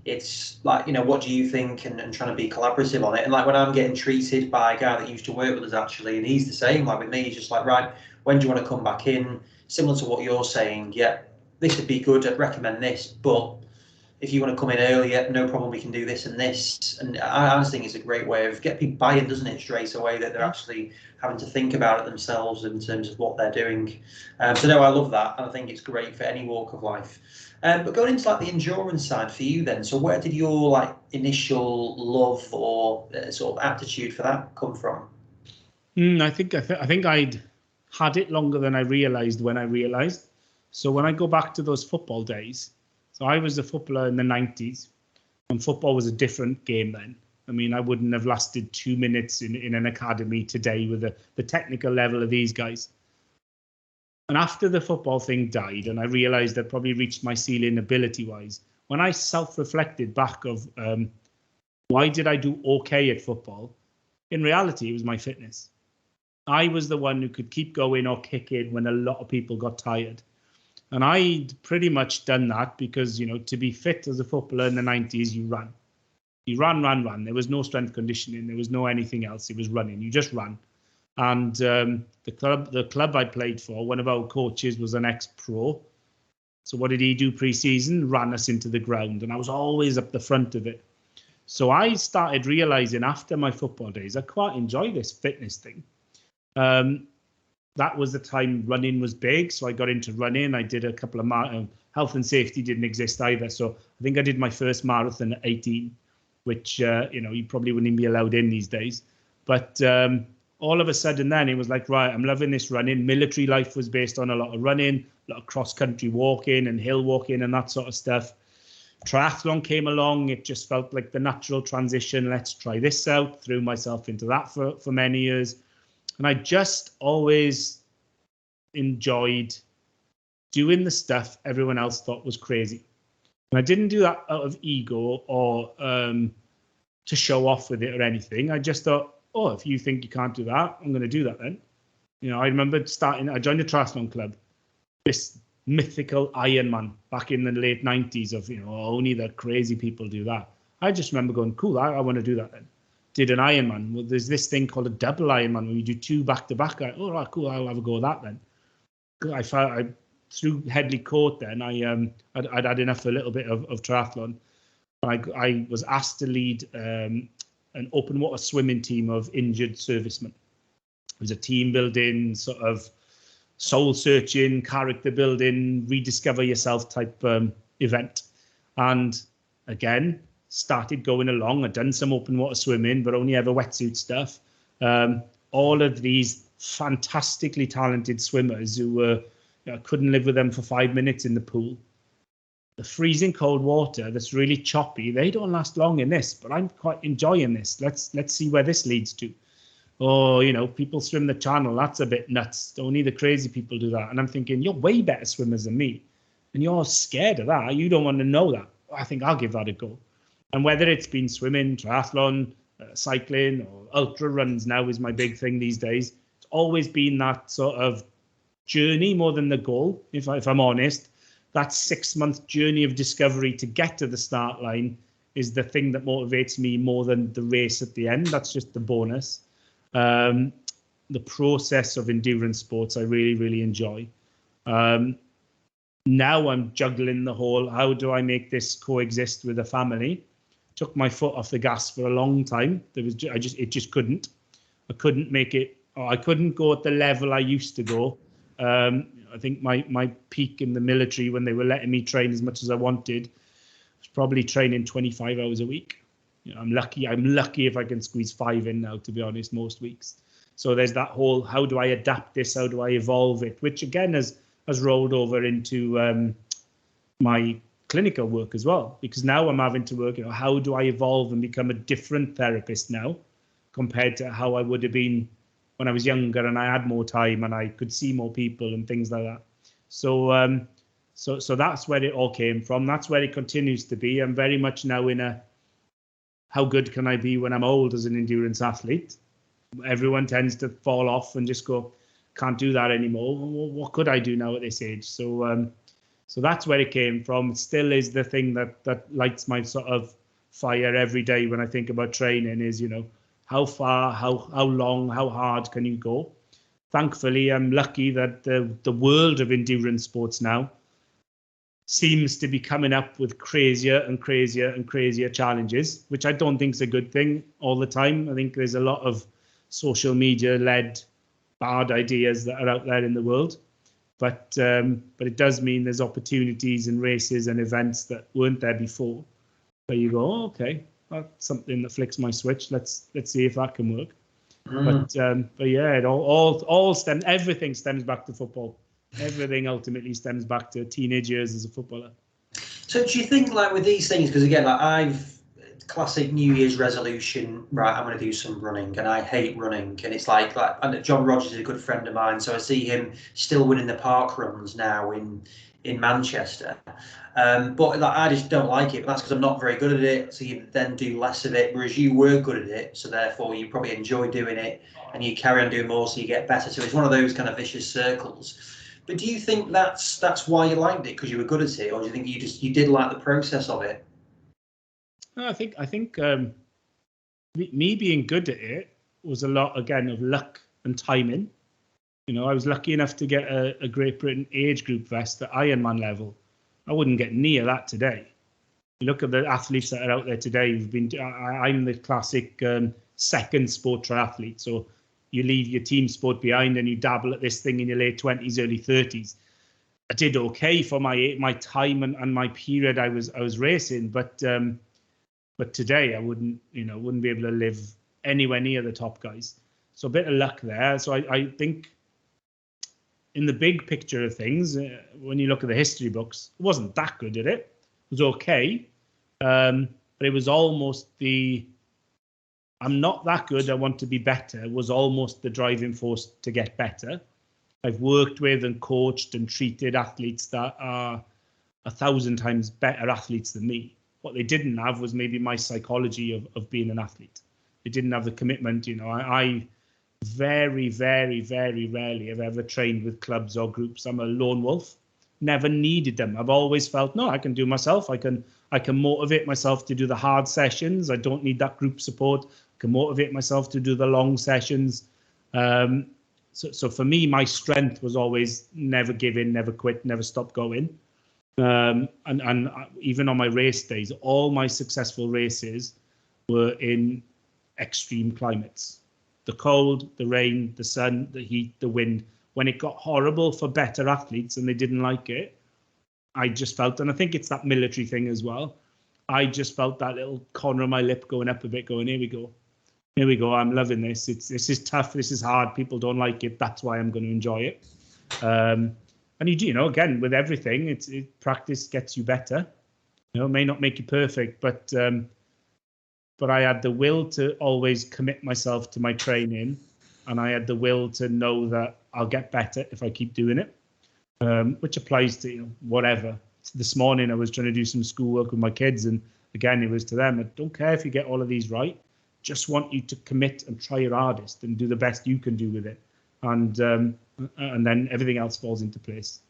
It's like, what do you think? And trying to be collaborative on it. And like when I'm getting treated by a guy that used to work with us actually, and he's the same, like with me, he's just like, right, when do you want to come back in? Similar to what you're saying, yeah, this would be good, I'd recommend this, but if you want to come in earlier, no problem, we can do this and this. And I just think it's a great way of get people buy-in, doesn't it, straight away, that they're actually having to think about it themselves in terms of what they're doing. So no, I love that, and I think it's great for any walk of life. But going into like the endurance side for you then, so where did your like initial love or sort of aptitude for that come from? I think I'd had it longer than I realised when I realised. So when I go back to those football days, so I was a footballer in the 90s, and football was a different game then. I mean, I wouldn't have lasted 2 minutes in an academy today with the technical level of these guys. And after the football thing died, and I realised I'd probably reached my ceiling ability-wise, when I self-reflected back of why did I do okay at football, in reality, it was my fitness. I was the one who could keep going or kick in when a lot of people got tired. And I'd pretty much done that because, you know, to be fit as a footballer in the 90s, you ran. You ran. There was no strength conditioning. There was no anything else. It was running. You just ran. And the club I played for, one of our coaches was an ex-pro. So what did he do pre-season? Ran us into the ground. And I was always up the front of it. So I started realising after my football days, I quite enjoy this fitness thing. That was the time running was big, so I got into running. I did a couple of health and safety didn't exist either, so I think I did my first marathon at 18, which you probably wouldn't even be allowed in these days. But all of a sudden, then it was like, right, I'm loving this running. Military life was based on a lot of running, a lot of cross-country walking and hill walking and that sort of stuff. Triathlon came along. It just felt like the natural transition. Let's try this out. Threw myself into that for many years. And I just always enjoyed doing the stuff everyone else thought was crazy. And I didn't do that out of ego or to show off with it or anything. I just thought, oh, if you think you can't do that, I'm going to do that then. You know, I remember I joined a triathlon club, this mythical Ironman back in the late 90s of, only the crazy people do that. I just remember going, cool, I want to do that then. Did an Ironman. Well, there's this thing called a double Ironman where you do 2 back-to-back. Oh, right, cool, I'll have a go at that then. I through Headley Court then, I'd had enough a little bit of triathlon. I was asked to lead an open water swimming team of injured servicemen. It was a team building, sort of soul searching, character building, rediscover yourself type event. And again, started going along. I'd done some open water swimming, but only ever wetsuit stuff. All of these fantastically talented swimmers who were, couldn't live with them for 5 minutes in the pool. The freezing cold water that's really choppy, they don't last long in this, but I'm quite enjoying this. Let's see where this leads to. Oh, people swim the channel, that's a bit nuts. Only the crazy people do that. And I'm thinking, you're way better swimmers than me. And you're scared of that. You don't want to know that. I think I'll give that a go. And whether it's been swimming, triathlon, cycling, or ultra runs now is my big thing these days. It's always been that sort of journey more than the goal, if I'm honest. That 6-month journey of discovery to get to the start line is the thing that motivates me more than the race at the end. That's just the bonus. The process of endurance sports I really, really enjoy. Now I'm juggling the whole, how do I make this coexist with a family? Took my foot off the gas for a long time. It just couldn't. I couldn't make it. I couldn't go at the level I used to go. I think my peak in the military when they were letting me train as much as I wanted was probably training 25 hours a week. I'm lucky if I can squeeze 5 in now, to be honest, most weeks. So there's that whole, how do I adapt this? How do I evolve it? Which again has rolled over into my clinical work as well, because now I'm having to work, how do I evolve and become a different therapist now compared to how I would have been when I was younger and I had more time and I could see more people and things like that. So so that's where it all came from. That's where it continues to be. I'm very much now in a, how good can I be when I'm old as an endurance athlete? Everyone tends to fall off and just go, can't do that anymore. What could I do now at this age? So that's where it came from. It still is the thing that lights my sort of fire every day when I think about training is, how far, how long, how hard can you go? Thankfully, I'm lucky that the world of endurance sports now seems to be coming up with crazier and crazier and crazier challenges, which I don't think is a good thing all the time. I think there's a lot of social media-led bad ideas that are out there in the world. But it does mean there's opportunities and races and events that weren't there before, where you go, oh, okay, that's something that flicks my switch. Let's see if that can work. But yeah, everything stems back to football. Everything ultimately stems back to teenage years as a footballer. So do you think, like, with these things, because again, like classic New Year's resolution, right, I'm going to do some running, and I hate running, and it's like and John Rogers is a good friend of mine, so I see him still winning the park runs now in Manchester, but like, I just don't like it, but that's because I'm not very good at it, so you then do less of it, whereas you were good at it, so therefore you probably enjoy doing it, and you carry on doing more, so you get better, so it's one of those kind of vicious circles. But do you think that's why you liked it, because you were good at it, or do you think you did like the process of it? No, I think me being good at it was a lot, again, of luck and timing. You know, I was lucky enough to get a Great Britain age group vest at Ironman level. I wouldn't get near that today. You look at the athletes that are out there today. I'm the classic second sport triathlete. So you leave your team sport behind and you dabble at this thing in your late 20s, early 30s. I did okay for my time and my period I was racing, but today I wouldn't be able to live anywhere near the top guys. So a bit of luck there. So I think in the big picture of things, when you look at the history books, I wasn't that good at it. It was okay, but it was almost I'm not that good, I want to be better, was almost the driving force to get better. I've worked with and coached and treated athletes that are 1,000 times better athletes than me. What they didn't have was maybe my psychology of being an athlete. They didn't have the commitment. You know, I very, very, very rarely have ever trained with clubs or groups. I'm a lone wolf. Never needed them. I've always felt, no, I can do myself. I can motivate myself to do the hard sessions. I don't need that group support. I can motivate myself to do the long sessions. So for me, my strength was always never give in, never quit, never stop going. And even on my race days, all my successful races were in extreme climates. The cold, the rain, the sun, the heat, the wind. When it got horrible for better athletes and they didn't like it, I just felt, and I think it's that military thing as well, I just felt that little corner of my lip going up a bit, going, here we go, I'm loving this. This is tough, this is hard, people don't like it, that's why I'm going to enjoy it. And you know, again, with everything, practice gets you better. You know, it may not make you perfect, but I had the will to always commit myself to my training, and I had the will to know that I'll get better if I keep doing it, which applies to whatever. This morning I was trying to do some schoolwork with my kids, and again, it was to them, I don't care if you get all of these right, just want you to commit and try your hardest and do the best you can do with it. And then everything else falls into place.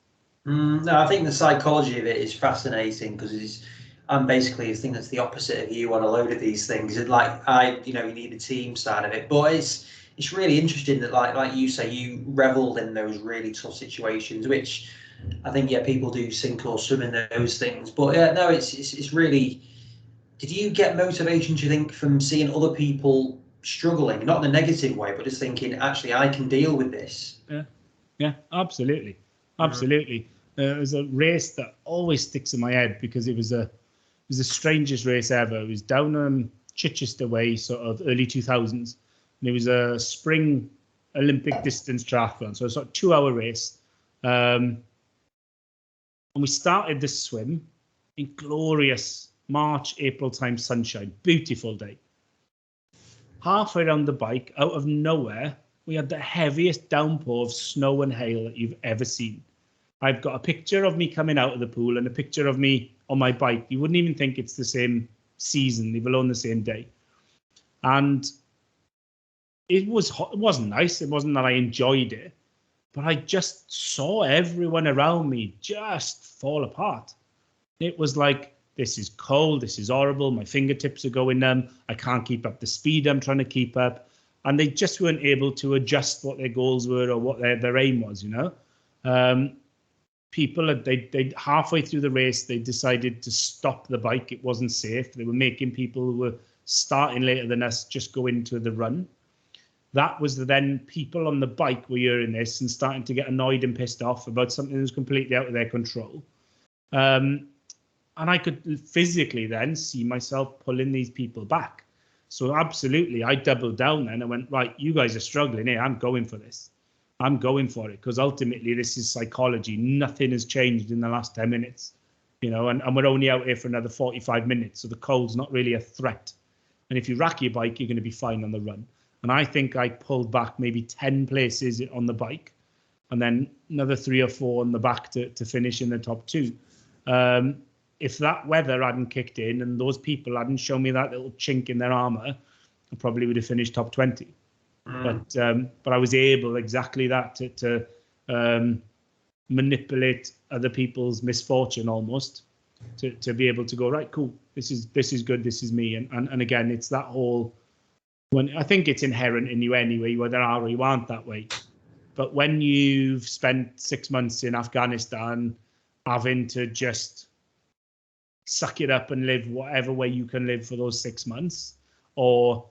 No, I think the psychology of it is fascinating, because I'm basically a thing that's the opposite of you on a load of these things. And you need the team side of it, but it's really interesting that like you say, you reveled in those really tough situations, which I think people do sink or swim in those things. But no, it's really. Did you get motivation, do you think, from seeing other people struggling, not in a negative way, but just thinking, actually, I can deal with this? Yeah, absolutely. It was a race that always sticks in my head, because it was the strangest race ever. It was down Chichester way, sort of early 2000s, and it was a spring Olympic distance triathlon, so it's a 2-hour race. And we started this swim in glorious March, April time sunshine, beautiful day. Halfway around the bike, out of nowhere, we had the heaviest downpour of snow and hail that you've ever seen. I've got a picture of me coming out of the pool and a picture of me on my bike. You wouldn't even think it's the same season, leave alone the same day. And it wasn't nice. It wasn't that I enjoyed it, but I just saw everyone around me just fall apart. It was like, this is cold, this is horrible, my fingertips are going numb, I can't keep up the speed I'm trying to keep up. And they just weren't able to adjust what their goals were or what their aim was, people, they halfway through the race, they decided to stop the bike. It wasn't safe. They were making people who were starting later than us just go into the run. That was then people on the bike were hearing this and starting to get annoyed and pissed off about something that was completely out of their control. And I could physically then see myself pulling these people back. So absolutely, I doubled down then. I went, right, you guys are struggling here. I'm going for this. I'm going for it, because ultimately this is psychology. Nothing has changed in the last 10 minutes, and we're only out here for another 45 minutes. So the cold's not really a threat. And if you rack your bike, you're going to be fine on the run. And I think I pulled back maybe 10 places on the bike, and then another 3 or 4 on the back to finish in the top 2. If that weather hadn't kicked in and those people hadn't shown me that little chink in their armour, I probably would have finished top 20. But I was able exactly that to manipulate other people's misfortune almost to be able to go, right, cool, this is good, this is me. And again, it's that whole, when I think it's inherent in you anyway, whether you are or you aren't that way. But when you've spent 6 months in Afghanistan having to just suck it up and live whatever way you can live for those 6 months, or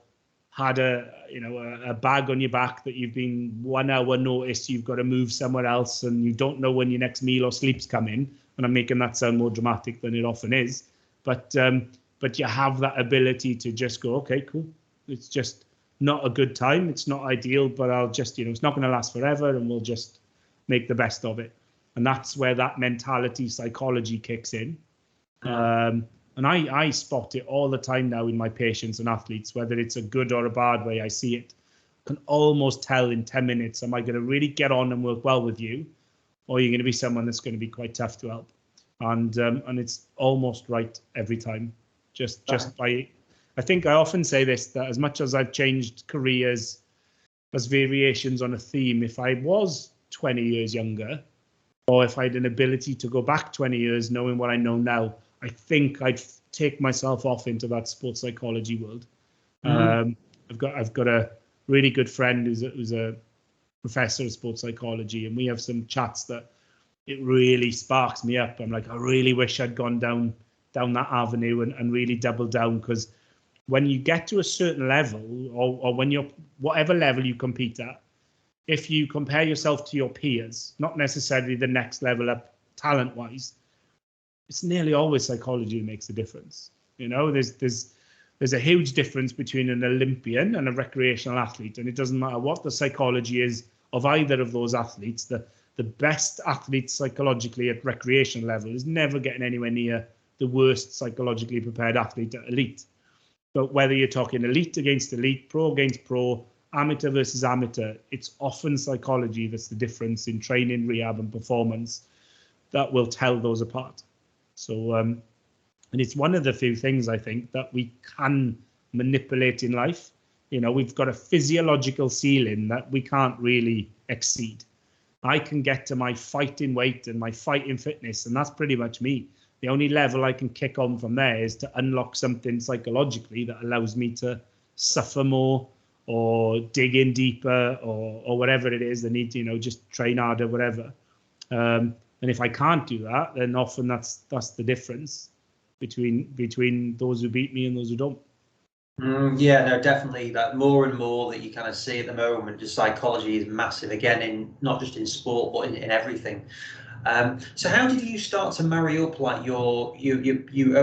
had a bag on your back that you've been 1 hour notice you've got to move somewhere else and you don't know when your next meal or sleep's coming, and I'm making that sound more dramatic than it often is, but you have that ability to just go, okay, cool, it's just not a good time, it's not ideal, but I'll just, it's not going to last forever, and we'll just make the best of it. And that's where that mentality, psychology kicks in. And I spot it all the time now in my patients and athletes, whether it's a good or a bad way. I see it. I can almost tell in 10 minutes, am I going to really get on and work well with you, or are you going to be someone that's going to be quite tough to help? And it's almost right every time. Just by, I think I often say this, that as much as I've changed careers as variations on a theme, if I was 20 years younger, or if I had an ability to go back 20 years knowing what I know now, I think I'd take myself off into that sports psychology world. I've got a really good friend who's a professor of sports psychology, and we have some chats that it really sparks me up. I'm like, I really wish I'd gone down that avenue and really doubled down, because when you get to a certain level, or when you're whatever level you compete at, if you compare yourself to your peers, not necessarily the next level up talent-wise, it's nearly always psychology that makes the difference. There's a huge difference between an Olympian and a recreational athlete, and it doesn't matter what the psychology is of either of those athletes. The best athlete psychologically at recreational level is never getting anywhere near the worst psychologically prepared athlete at elite. But whether you're talking elite against elite, pro against pro, amateur versus amateur, it's often psychology that's the difference in training, rehab, and performance that will tell those apart. So, and it's one of the few things I think that we can manipulate in life. We've got a physiological ceiling that we can't really exceed. I can get to my fighting weight and my fighting fitness, and that's pretty much me. The only level I can kick on from there is to unlock something psychologically that allows me to suffer more, or dig in deeper, or whatever it is. I need to, just train harder, whatever. And if I can't do that, then often that's the difference between those who beat me and those who don't. Yeah, no, definitely. That more and more that you kind of see at the moment, just psychology is massive. Again, in not just in sport, but in everything. So how did you start to marry up like doing your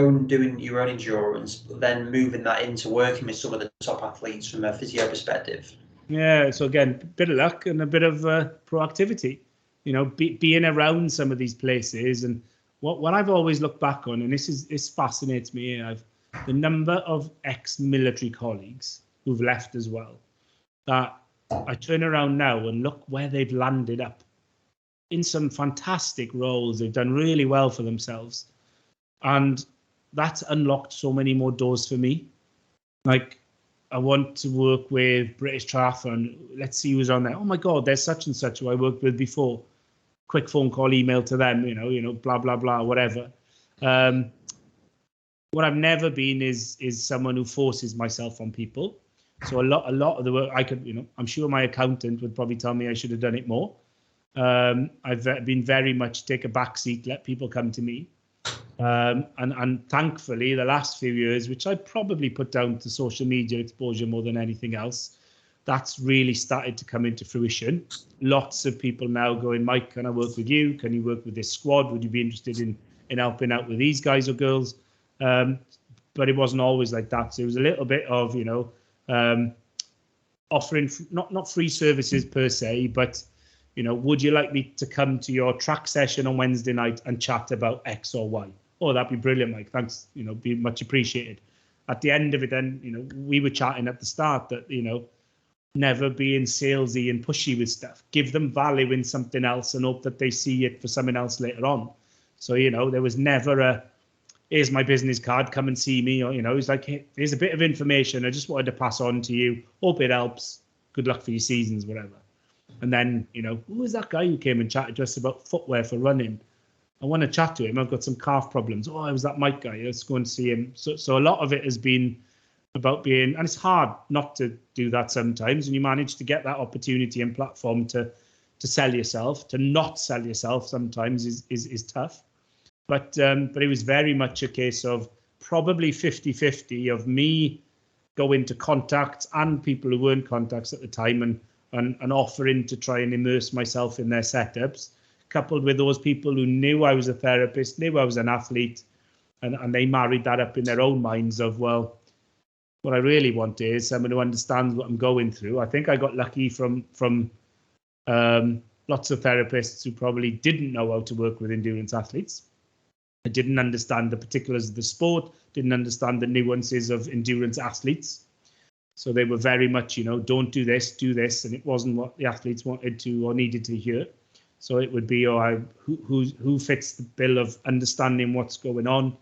own endurance, but then moving that into working with some of the top athletes from a physio perspective? Yeah, so again, a bit of luck and a bit of proactivity. Being around some of these places, and what I've always looked back on, and this fascinates me. The number of ex-military colleagues who've left as well, that I turn around now and look where they've landed up in some fantastic roles. They've done really well for themselves, and that's unlocked so many more doors for me. Like, I want to work with British Triathlon. Let's see who's on there. Oh my God, there's such and such who I worked with before. Quick phone call, email to them, blah, blah, blah, whatever. What I've never been is someone who forces myself on people. So a lot of the work I could, I'm sure my accountant would probably tell me I should have done it more. I've been very much take a back seat, let people come to me. And thankfully, the last few years, which I probably put down to social media exposure more than anything else, that's really started to come into fruition. Lots of people now going, Mike, can I work with you? Can you work with this squad? Would you be interested in helping out with these guys or girls? But it wasn't always like that. So it was a little bit of, offering not free services per se, but would you like me to come to your track session on Wednesday night and chat about X or Y? Oh, that'd be brilliant, Mike. Thanks. Be much appreciated. At the end of it, then, we were chatting at the start that, never being salesy and pushy with stuff. Give them value in something else and hope that they see it for something else later on. So, there was never a, here's my business card, come and see me. Or, it's like, hey, here's a bit of information I just wanted to pass on to you. Hope it helps. Good luck for your seasons, whatever. And then, who was that guy who came and chatted to us about footwear for running? I want to chat to him. I've got some calf problems. Oh, I was that Mike guy. Let's go and see him. So a lot of it has been about being, and it's hard not to do that sometimes, and you manage to get that opportunity and platform to sell yourself. To not sell yourself sometimes is tough. But it was very much a case of probably 50-50 of me going to contacts and people who weren't contacts at the time and offering to try and immerse myself in their setups, coupled with those people who knew I was a therapist, knew I was an athlete, and they married that up in their own minds of, well, what I really want is someone who understands what I'm going through. I think I got lucky from lots of therapists who probably didn't know how to work with endurance athletes. I didn't understand the particulars of the sport, didn't understand the nuances of endurance athletes. So they were very much, don't do this, do this. And it wasn't what the athletes wanted to or needed to hear. So it would be, who fits the bill of understanding what's going on.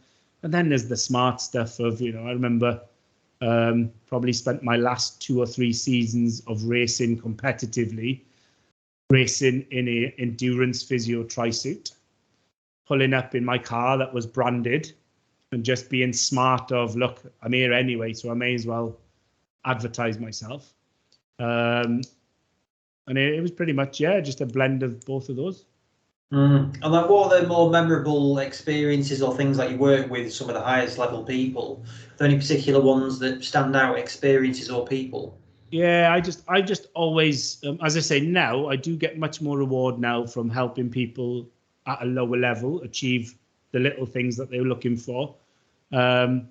And then there's the smart stuff of, I remember probably spent my last 2 or 3 seasons of racing competitively, racing in a endurance physio tri-suit, pulling up in my car that was branded and just being smart of, look, I'm here anyway, so I may as well advertise myself. And it was pretty much, just a blend of both of those. And like, what are the more memorable experiences or things that you work with some of the highest level people? Are there any particular ones that stand out, experiences or people? Yeah, I just always, as I say, now I do get much more reward now from helping people at a lower level achieve the little things that they're looking for,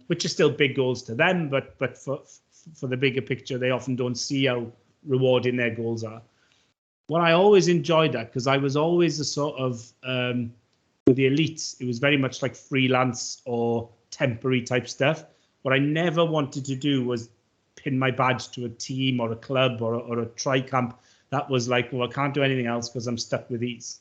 which are still big goals to them, but for the bigger picture, they often don't see how rewarding their goals are. What I always enjoyed that, because I was always a sort of, with the elites, it was very much like freelance or temporary type stuff. What I never wanted to do was pin my badge to a team or a club or a tri-camp. That was like, well, I can't do anything else because I'm stuck with these.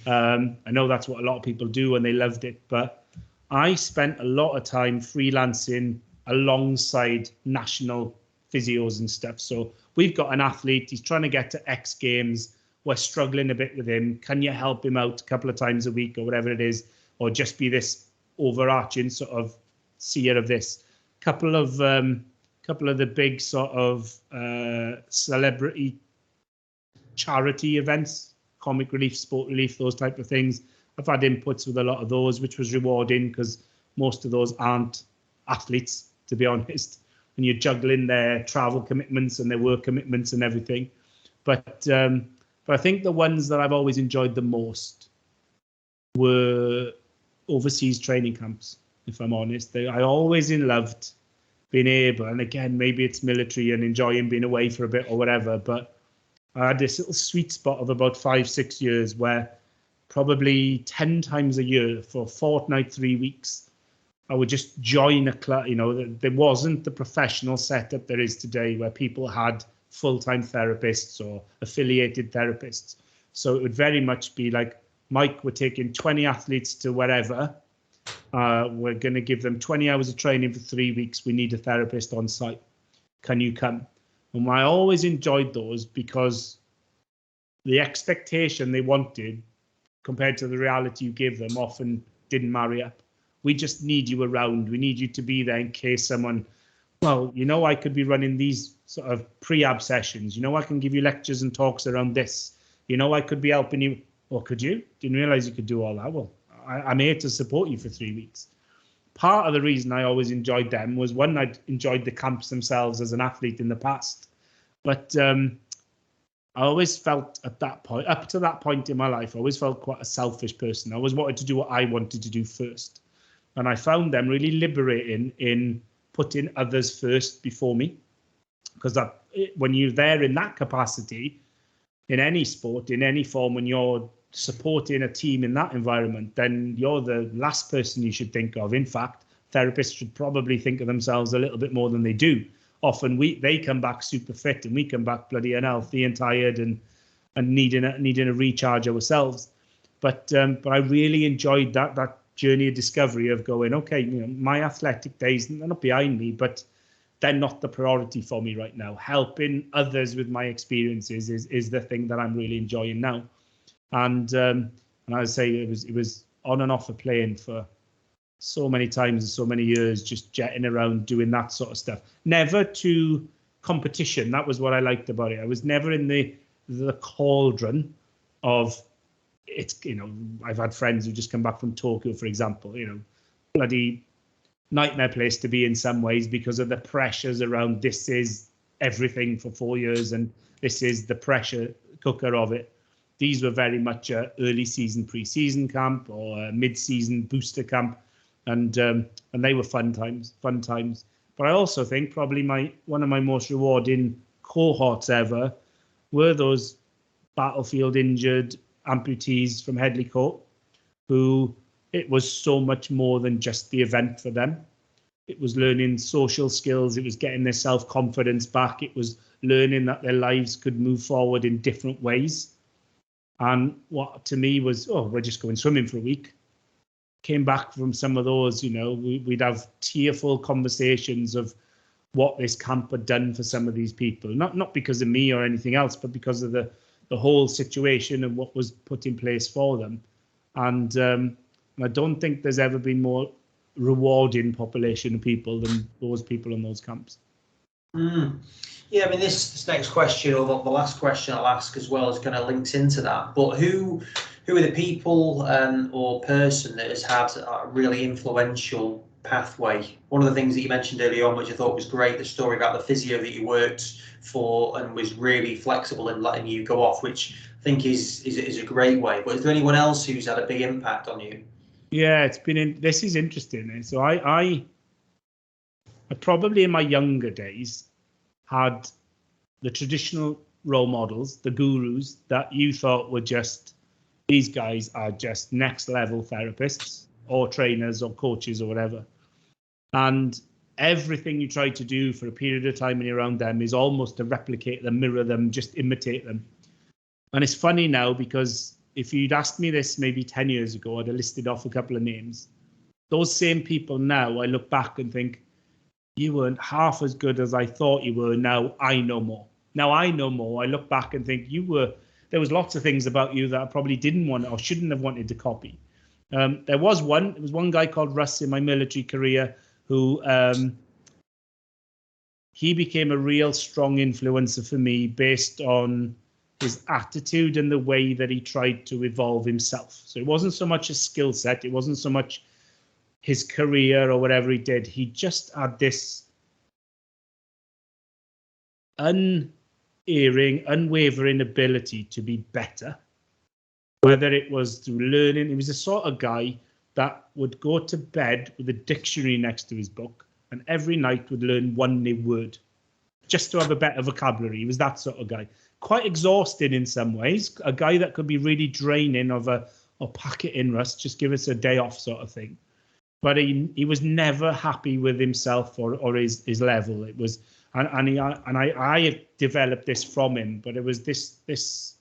I know that's what a lot of people do and they loved it, but I spent a lot of time freelancing alongside national physios and stuff. So we've got an athlete, he's trying to get to X Games, we're struggling a bit with him. Can you help him out a couple of times a week or whatever it is, or just be this overarching sort of seer of this? Couple of the big sort of celebrity charity events, comic relief, sport relief, those type of things. I've had inputs with a lot of those, which was rewarding because most of those aren't athletes, to be honest. And you're juggling their travel commitments and their work commitments and everything. But I think the ones that I've always enjoyed the most were overseas training camps, if I'm honest. I always loved being able, and again, maybe it's military and enjoying being away for a bit or whatever, but I had this little sweet spot of about 5-6 years where probably 10 times a year for a fortnight, 3 weeks, I would just join a club. There wasn't the professional setup there is today where people had full-time therapists or affiliated therapists. So it would very much be like, Mike, we're taking 20 athletes to wherever. We're going to give them 20 hours of training for 3 weeks. We need a therapist on site. Can you come? And I always enjoyed those because the expectation they wanted compared to the reality you give them often didn't marry up. We just need you around. We need you to be there in case someone, well, I could be running these sort of pre-ab sessions. I can give you lectures and talks around this. I could be helping you. Or could you? Didn't realize you could do all that. Well, I'm here to support you for 3 weeks. Part of the reason I always enjoyed them was, one, I enjoyed the camps themselves as an athlete in the past. But I always felt at that point, up to that point in my life, I always felt quite a selfish person. I always wanted to do what I wanted to do first. And I found them really liberating in putting others first before me. Because when you're there in that capacity, in any sport, in any form, when you're supporting a team in that environment, then you're the last person you should think of. In fact, therapists should probably think of themselves a little bit more than they do. Often they come back super fit and we come back bloody unhealthy and tired and needing a recharge ourselves. But I really enjoyed that journey of discovery of going, okay, my athletic days, they're not behind me, but they're not the priority for me right now. Helping others with my experiences is the thing that I'm really enjoying now. And I say it was on and off a plane for so many times and so many years, just jetting around doing that sort of stuff. Never to competition. That was what I liked about it. I was never in the cauldron of it's. I've had friends who just come back from Tokyo, for example. Bloody nightmare place to be in some ways because of the pressures around. This is everything for 4 years, and this is the pressure cooker of it. These were very much a early season pre-season camp or a mid-season booster camp, and they were fun times. But I also think probably one of my most rewarding cohorts ever were those battlefield injured amputees from Headley Court, who it was so much more than just the event for them. It was learning social skills. It was getting their self-confidence back. It was learning that their lives could move forward in different ways. And what to me was, we're just going swimming for a week. Came back from some of those, we'd have tearful conversations of what this camp had done for some of these people. Not because of me or anything else, but because of the whole situation and what was put in place for them. And I don't think there's ever been more rewarding population of people than those people in those camps. Yeah, I mean, this next question, or the last question I'll ask as well, is kind of linked into that. But who are the people or person that has had a really influential pathway? One of the things that you mentioned earlier on, which I thought was great, the story about the physio that you worked for and was really flexible in letting you go off, which I think is a great way. But is there anyone else who's had a big impact on you? Yeah, this is interesting. So I probably in my younger days had the traditional role models, the gurus that you thought were just, these guys are just next level therapists or trainers or coaches or whatever. And everything you try to do for a period of time when you're around them is almost to replicate them, mirror them, just imitate them. And it's funny now because if you'd asked me this maybe 10 years ago, I'd have listed off a couple of names. Those same people now, I look back and think, you weren't half as good as I thought you were. Now I know more. I look back and think there was lots of things about you that I probably didn't want or shouldn't have wanted to copy. There was one guy called Russ in my military career who he became a real strong influencer for me based on his attitude and the way that he tried to evolve himself. So it wasn't so much a skill set. It wasn't so much his career or whatever he did. He just had this unwavering ability to be better, whether it was through learning. He was the sort of guy that would go to bed with a dictionary next to his book and every night would learn one new word just to have a better vocabulary. He was that sort of guy. Quite exhausting in some ways, a guy that could be really draining pack it in, Russ, just give us a day off sort of thing. But he was never happy with himself or his level. It was, I developed this from him. But it was this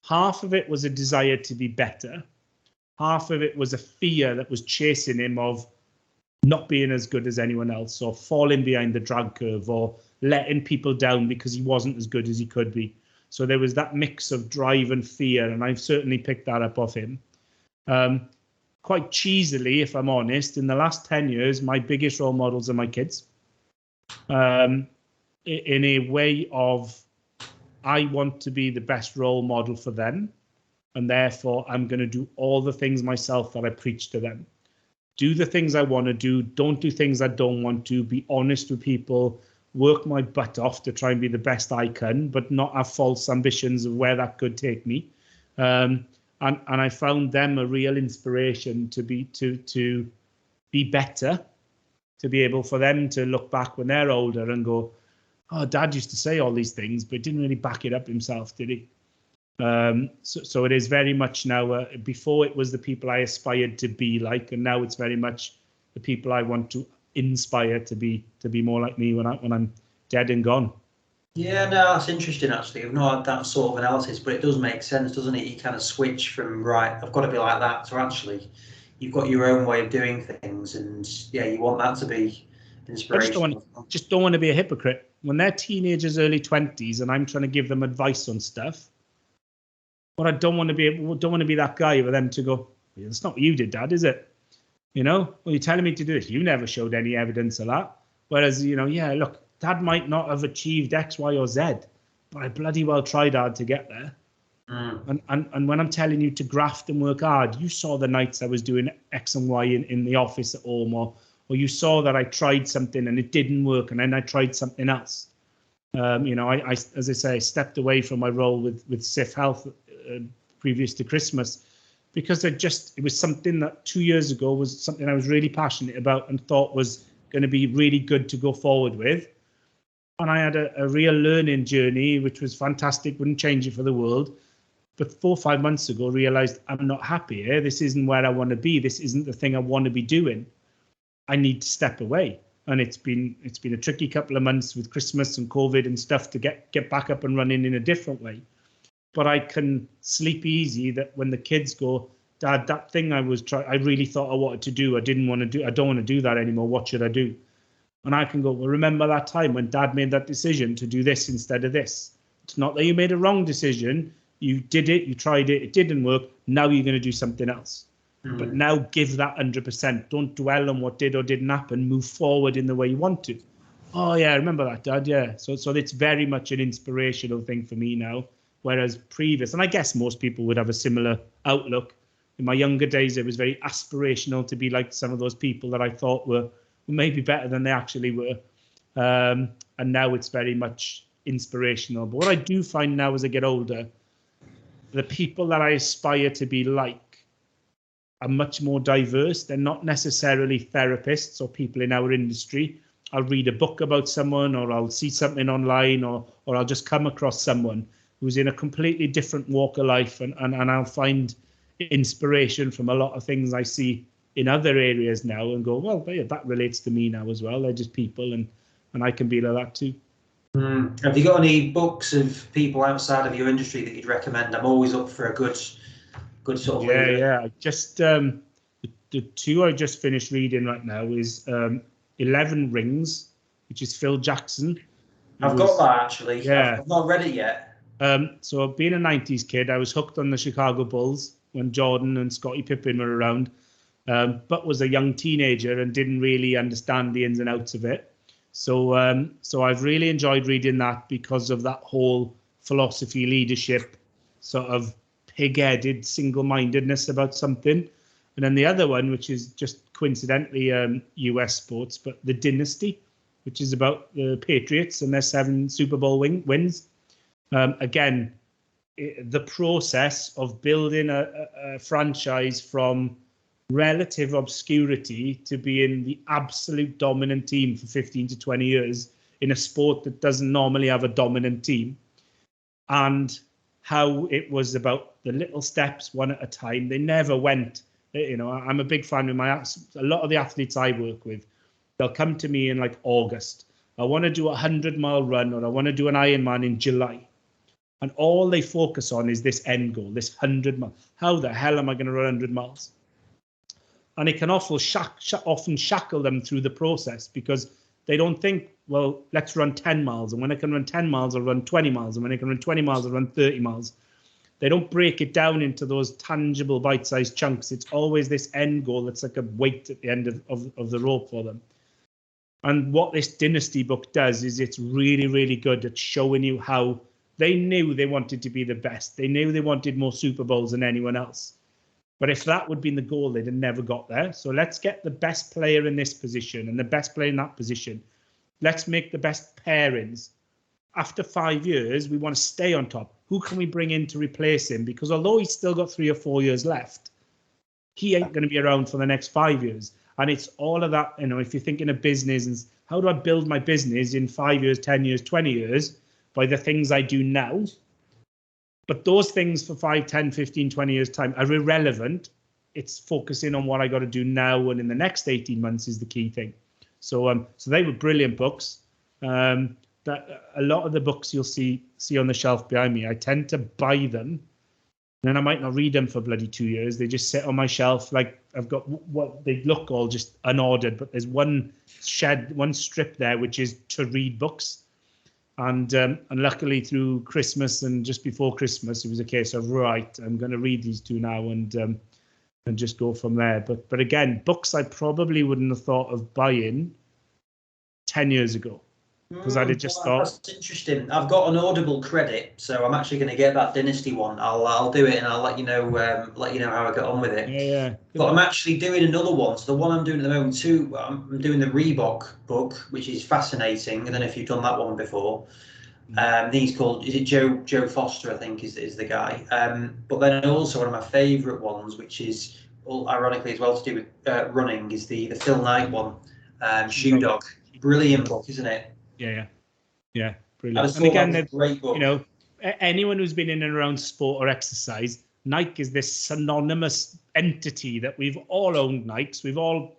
half of it was a desire to be better. Half of it was a fear that was chasing him of not being as good as anyone else, or falling behind the drag curve, or letting people down because he wasn't as good as he could be. So there was that mix of drive and fear, and I've certainly picked that up off him. Quite cheesily, if I'm honest, in the last 10 years, my biggest role models are my kids. In a way of I want to be the best role model for them. And therefore, I'm going to do all the things myself that I preach to them. Do the things I want to do. Don't do things I don't want to. Be honest with people. Work my butt off to try and be the best I can, but not have false ambitions of where that could take me. And I found them a real inspiration to be better, to be able for them to look back when they're older and go, oh, Dad used to say all these things, but didn't really back it up himself, did he? So it is very much now, before it was the people I aspired to be like, and now it's very much the people I want to inspire to be more like me when I'm dead and gone. Yeah, no, that's interesting actually. I've not had that sort of analysis, but it does make sense, doesn't it? You kind of switch from, right, I've got to be like that, to actually you've got your own way of doing things, and yeah, you want that to be inspirational. I just don't want to be a hypocrite. When they're teenagers, early 20s, and I'm trying to give them advice on stuff, but I don't want to be that guy for them to go, well, that's not what you did, Dad, is it? You know, well, you're telling me to do this. You never showed any evidence of that. Whereas, you know, yeah, look, Dad might not have achieved X, Y, or Z, but I bloody well tried hard to get there. And when I'm telling you to graft and work hard, you saw the nights I was doing X and Y in the office at home, or you saw that I tried something and it didn't work, and then I tried something else. You know, I as I say, I stepped away from my role with SIF Health previous to Christmas, because it was something that 2 years ago was something I was really passionate about and thought was going to be really good to go forward with. And I had a real learning journey, which was fantastic, wouldn't change it for the world. But 4 or 5 months ago, realized I'm not happy here. This isn't where I want to be. This isn't the thing I want to be doing. I need to step away. And it's been a tricky couple of months with Christmas and COVID and stuff to get back up and running in a different way. But I can sleep easy that when the kids go, Dad, that thing I really thought I wanted to do, I don't want to do that anymore. What should I do? And I can go, well, remember that time when Dad made that decision to do this instead of this. It's not that you made a wrong decision. You did it, you tried it, it didn't work. Now you're going to do something else. But now give that 100%. Don't dwell on what did or didn't happen. Move forward in the way you want to. Oh, yeah, I remember that, Dad, yeah. So it's very much an inspirational thing for me now. Whereas previous, and I guess most people would have a similar outlook. In my younger days, it was very aspirational to be like some of those people that I thought were maybe better than they actually were. And now it's very much inspirational. But what I do find now as I get older, the people that I aspire to be like are much more diverse. They're not necessarily therapists or people in our industry. I'll read a book about someone, or I'll see something online, or I'll just come across someone who's in a completely different walk of life, and I'll find inspiration from a lot of things I see in other areas now and go, well, yeah, that relates to me now as well. They're just people, and I can be like that too. Have you got any books of people outside of your industry that you'd recommend? I'm always up for a good sort of read. Yeah. I just the two I just finished reading right now is 11 Rings, which is Phil Jackson. I've got that actually. Yeah. I've not read it yet. So being a 90s kid, I was hooked on the Chicago Bulls when Jordan and Scottie Pippen were around, but was a young teenager and didn't really understand the ins and outs of it. So I've really enjoyed reading that because of that whole philosophy, leadership, sort of pig-headed single-mindedness about something. And then the other one, which is just coincidentally US sports, but The Dynasty, which is about the Patriots and their 7 Super Bowl wins. Again, the process of building a franchise from relative obscurity to being the absolute dominant team for 15 to 20 years in a sport that doesn't normally have a dominant team, and how it was about the little steps one at a time. They never went, you know, I'm a big fan of a lot of the athletes I work with, they'll come to me in like August. I want to do a 100-mile run, or I want to do an Ironman in July. And all they focus on is this end goal, this 100 miles. How the hell am I going to run 100 miles? And it can often shackle them through the process, because they don't think, well, let's run 10 miles. And when I can run 10 miles, I'll run 20 miles. And when I can run 20 miles, I'll run 30 miles. They don't break it down into those tangible bite-sized chunks. It's always this end goal that's like a weight at the end of the rope for them. And what this Dynasty book does is it's really, really good at showing you how They knew they wanted to be the best. They knew they wanted more Super Bowls than anyone else. But if that would have been the goal, they'd have never got there. So let's get the best player in this position and the best player in that position. Let's make the best pairings. After 5 years, we want to stay on top. Who can we bring in to replace him? Because although he's still got 3 or 4 years left, he ain't going to be around for the next 5 years. And it's all of that, if you're thinking of business and how do I build my business in 5 years, 10 years, 20 years by the things I do now. But those things for 5, 10, 15, 20 years time are irrelevant. It's focusing on what I got to do now and in the next 18 months is the key thing. So they were brilliant books. That a lot of the books you'll see on the shelf behind me, I tend to buy them, and then I might not read them for bloody 2 years. They just sit on my shelf. Like I've got what they look all just unordered, but there's one strip there which is to read books. And luckily through Christmas and just before Christmas, it was a case of right, I'm going to read these two now and just go from there. But again, books I probably wouldn't have thought of buying 10 years ago. Because I'd have just thought that's interesting. I've got an Audible credit, so I'm actually going to get that Dynasty one. I'll do it and I'll let you know how I get on with it. Yeah. But I'm actually doing another one. So the one I'm doing at the moment too, I'm doing the Reebok book, which is fascinating. I don't know if you've done that one before. He's called, is it Joe Foster, I think is the guy. But then also one of my favourite ones, which is ironically as well to do with running, is the Phil Knight one, Shoe Dog. Brilliant book, isn't it? Yeah, brilliant. And again, great book. Anyone who's been in and around sport or exercise, Nike is this synonymous entity that we've all owned Nikes. We've all,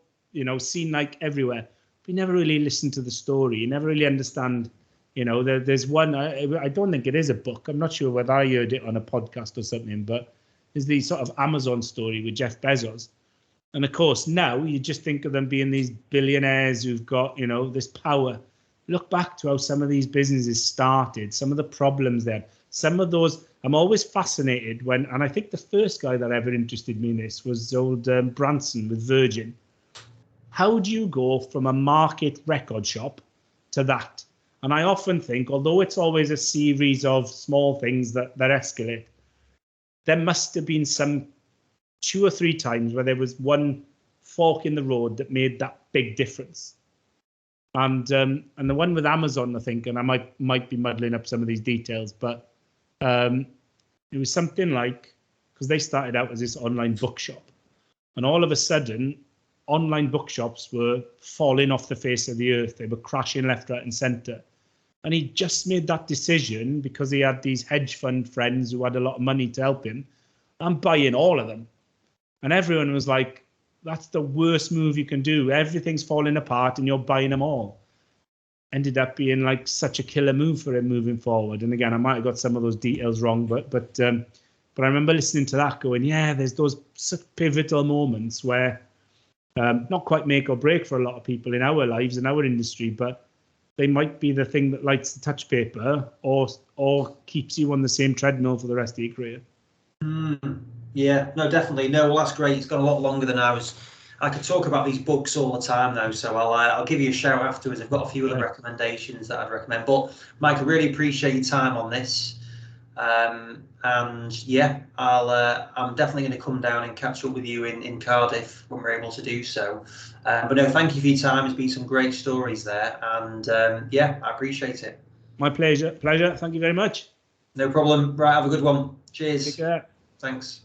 seen Nike everywhere. We never really listened to the story. You never really understand. There's one. I don't think it is a book. I'm not sure whether I heard it on a podcast or something, but there's the sort of Amazon story with Jeff Bezos. And of course, now you just think of them being these billionaires who've got, this power. Look back to how some of these businesses started, some of the problems there, some of those. I'm always fascinated and I think the first guy that ever interested me in this was old Branson with Virgin. How do you go from a market record shop to that? And I often think, although it's always a series of small things that escalate, there must have been some 2 or 3 times where there was one fork in the road that made that big difference. And the one with Amazon, I think, and I might be muddling up some of these details, but it was something like, because they started out as this online bookshop, and all of a sudden, online bookshops were falling off the face of the earth. They were crashing left, right, and centre. And he just made that decision because he had these hedge fund friends who had a lot of money to help him. I'm buying all of them. And everyone was like, that's the worst move you can do. Everything's falling apart and you're buying them all. Ended up being like such a killer move for him moving forward. And again, I might have got some of those details wrong, but I remember listening to that going, yeah, there's those such pivotal moments where not quite make or break for a lot of people in our lives, in our industry, but they might be the thing that lights the touch paper or keeps you on the same treadmill for the rest of your career. Yeah, no, definitely. No, well, that's great. It's gone a lot longer than I could talk about these books all the time though, so I'll give you a shout afterwards. I've got a few other recommendations that I'd recommend. But Mike, I really appreciate your time on this. And yeah, I'm definitely going to come down and catch up with you in Cardiff when we're able to do so. But no, thank you for your time. There's been some great stories there, and yeah, I appreciate it. My pleasure. Thank you very much. No problem. Right, have a good one. Cheers. Take care. Thanks.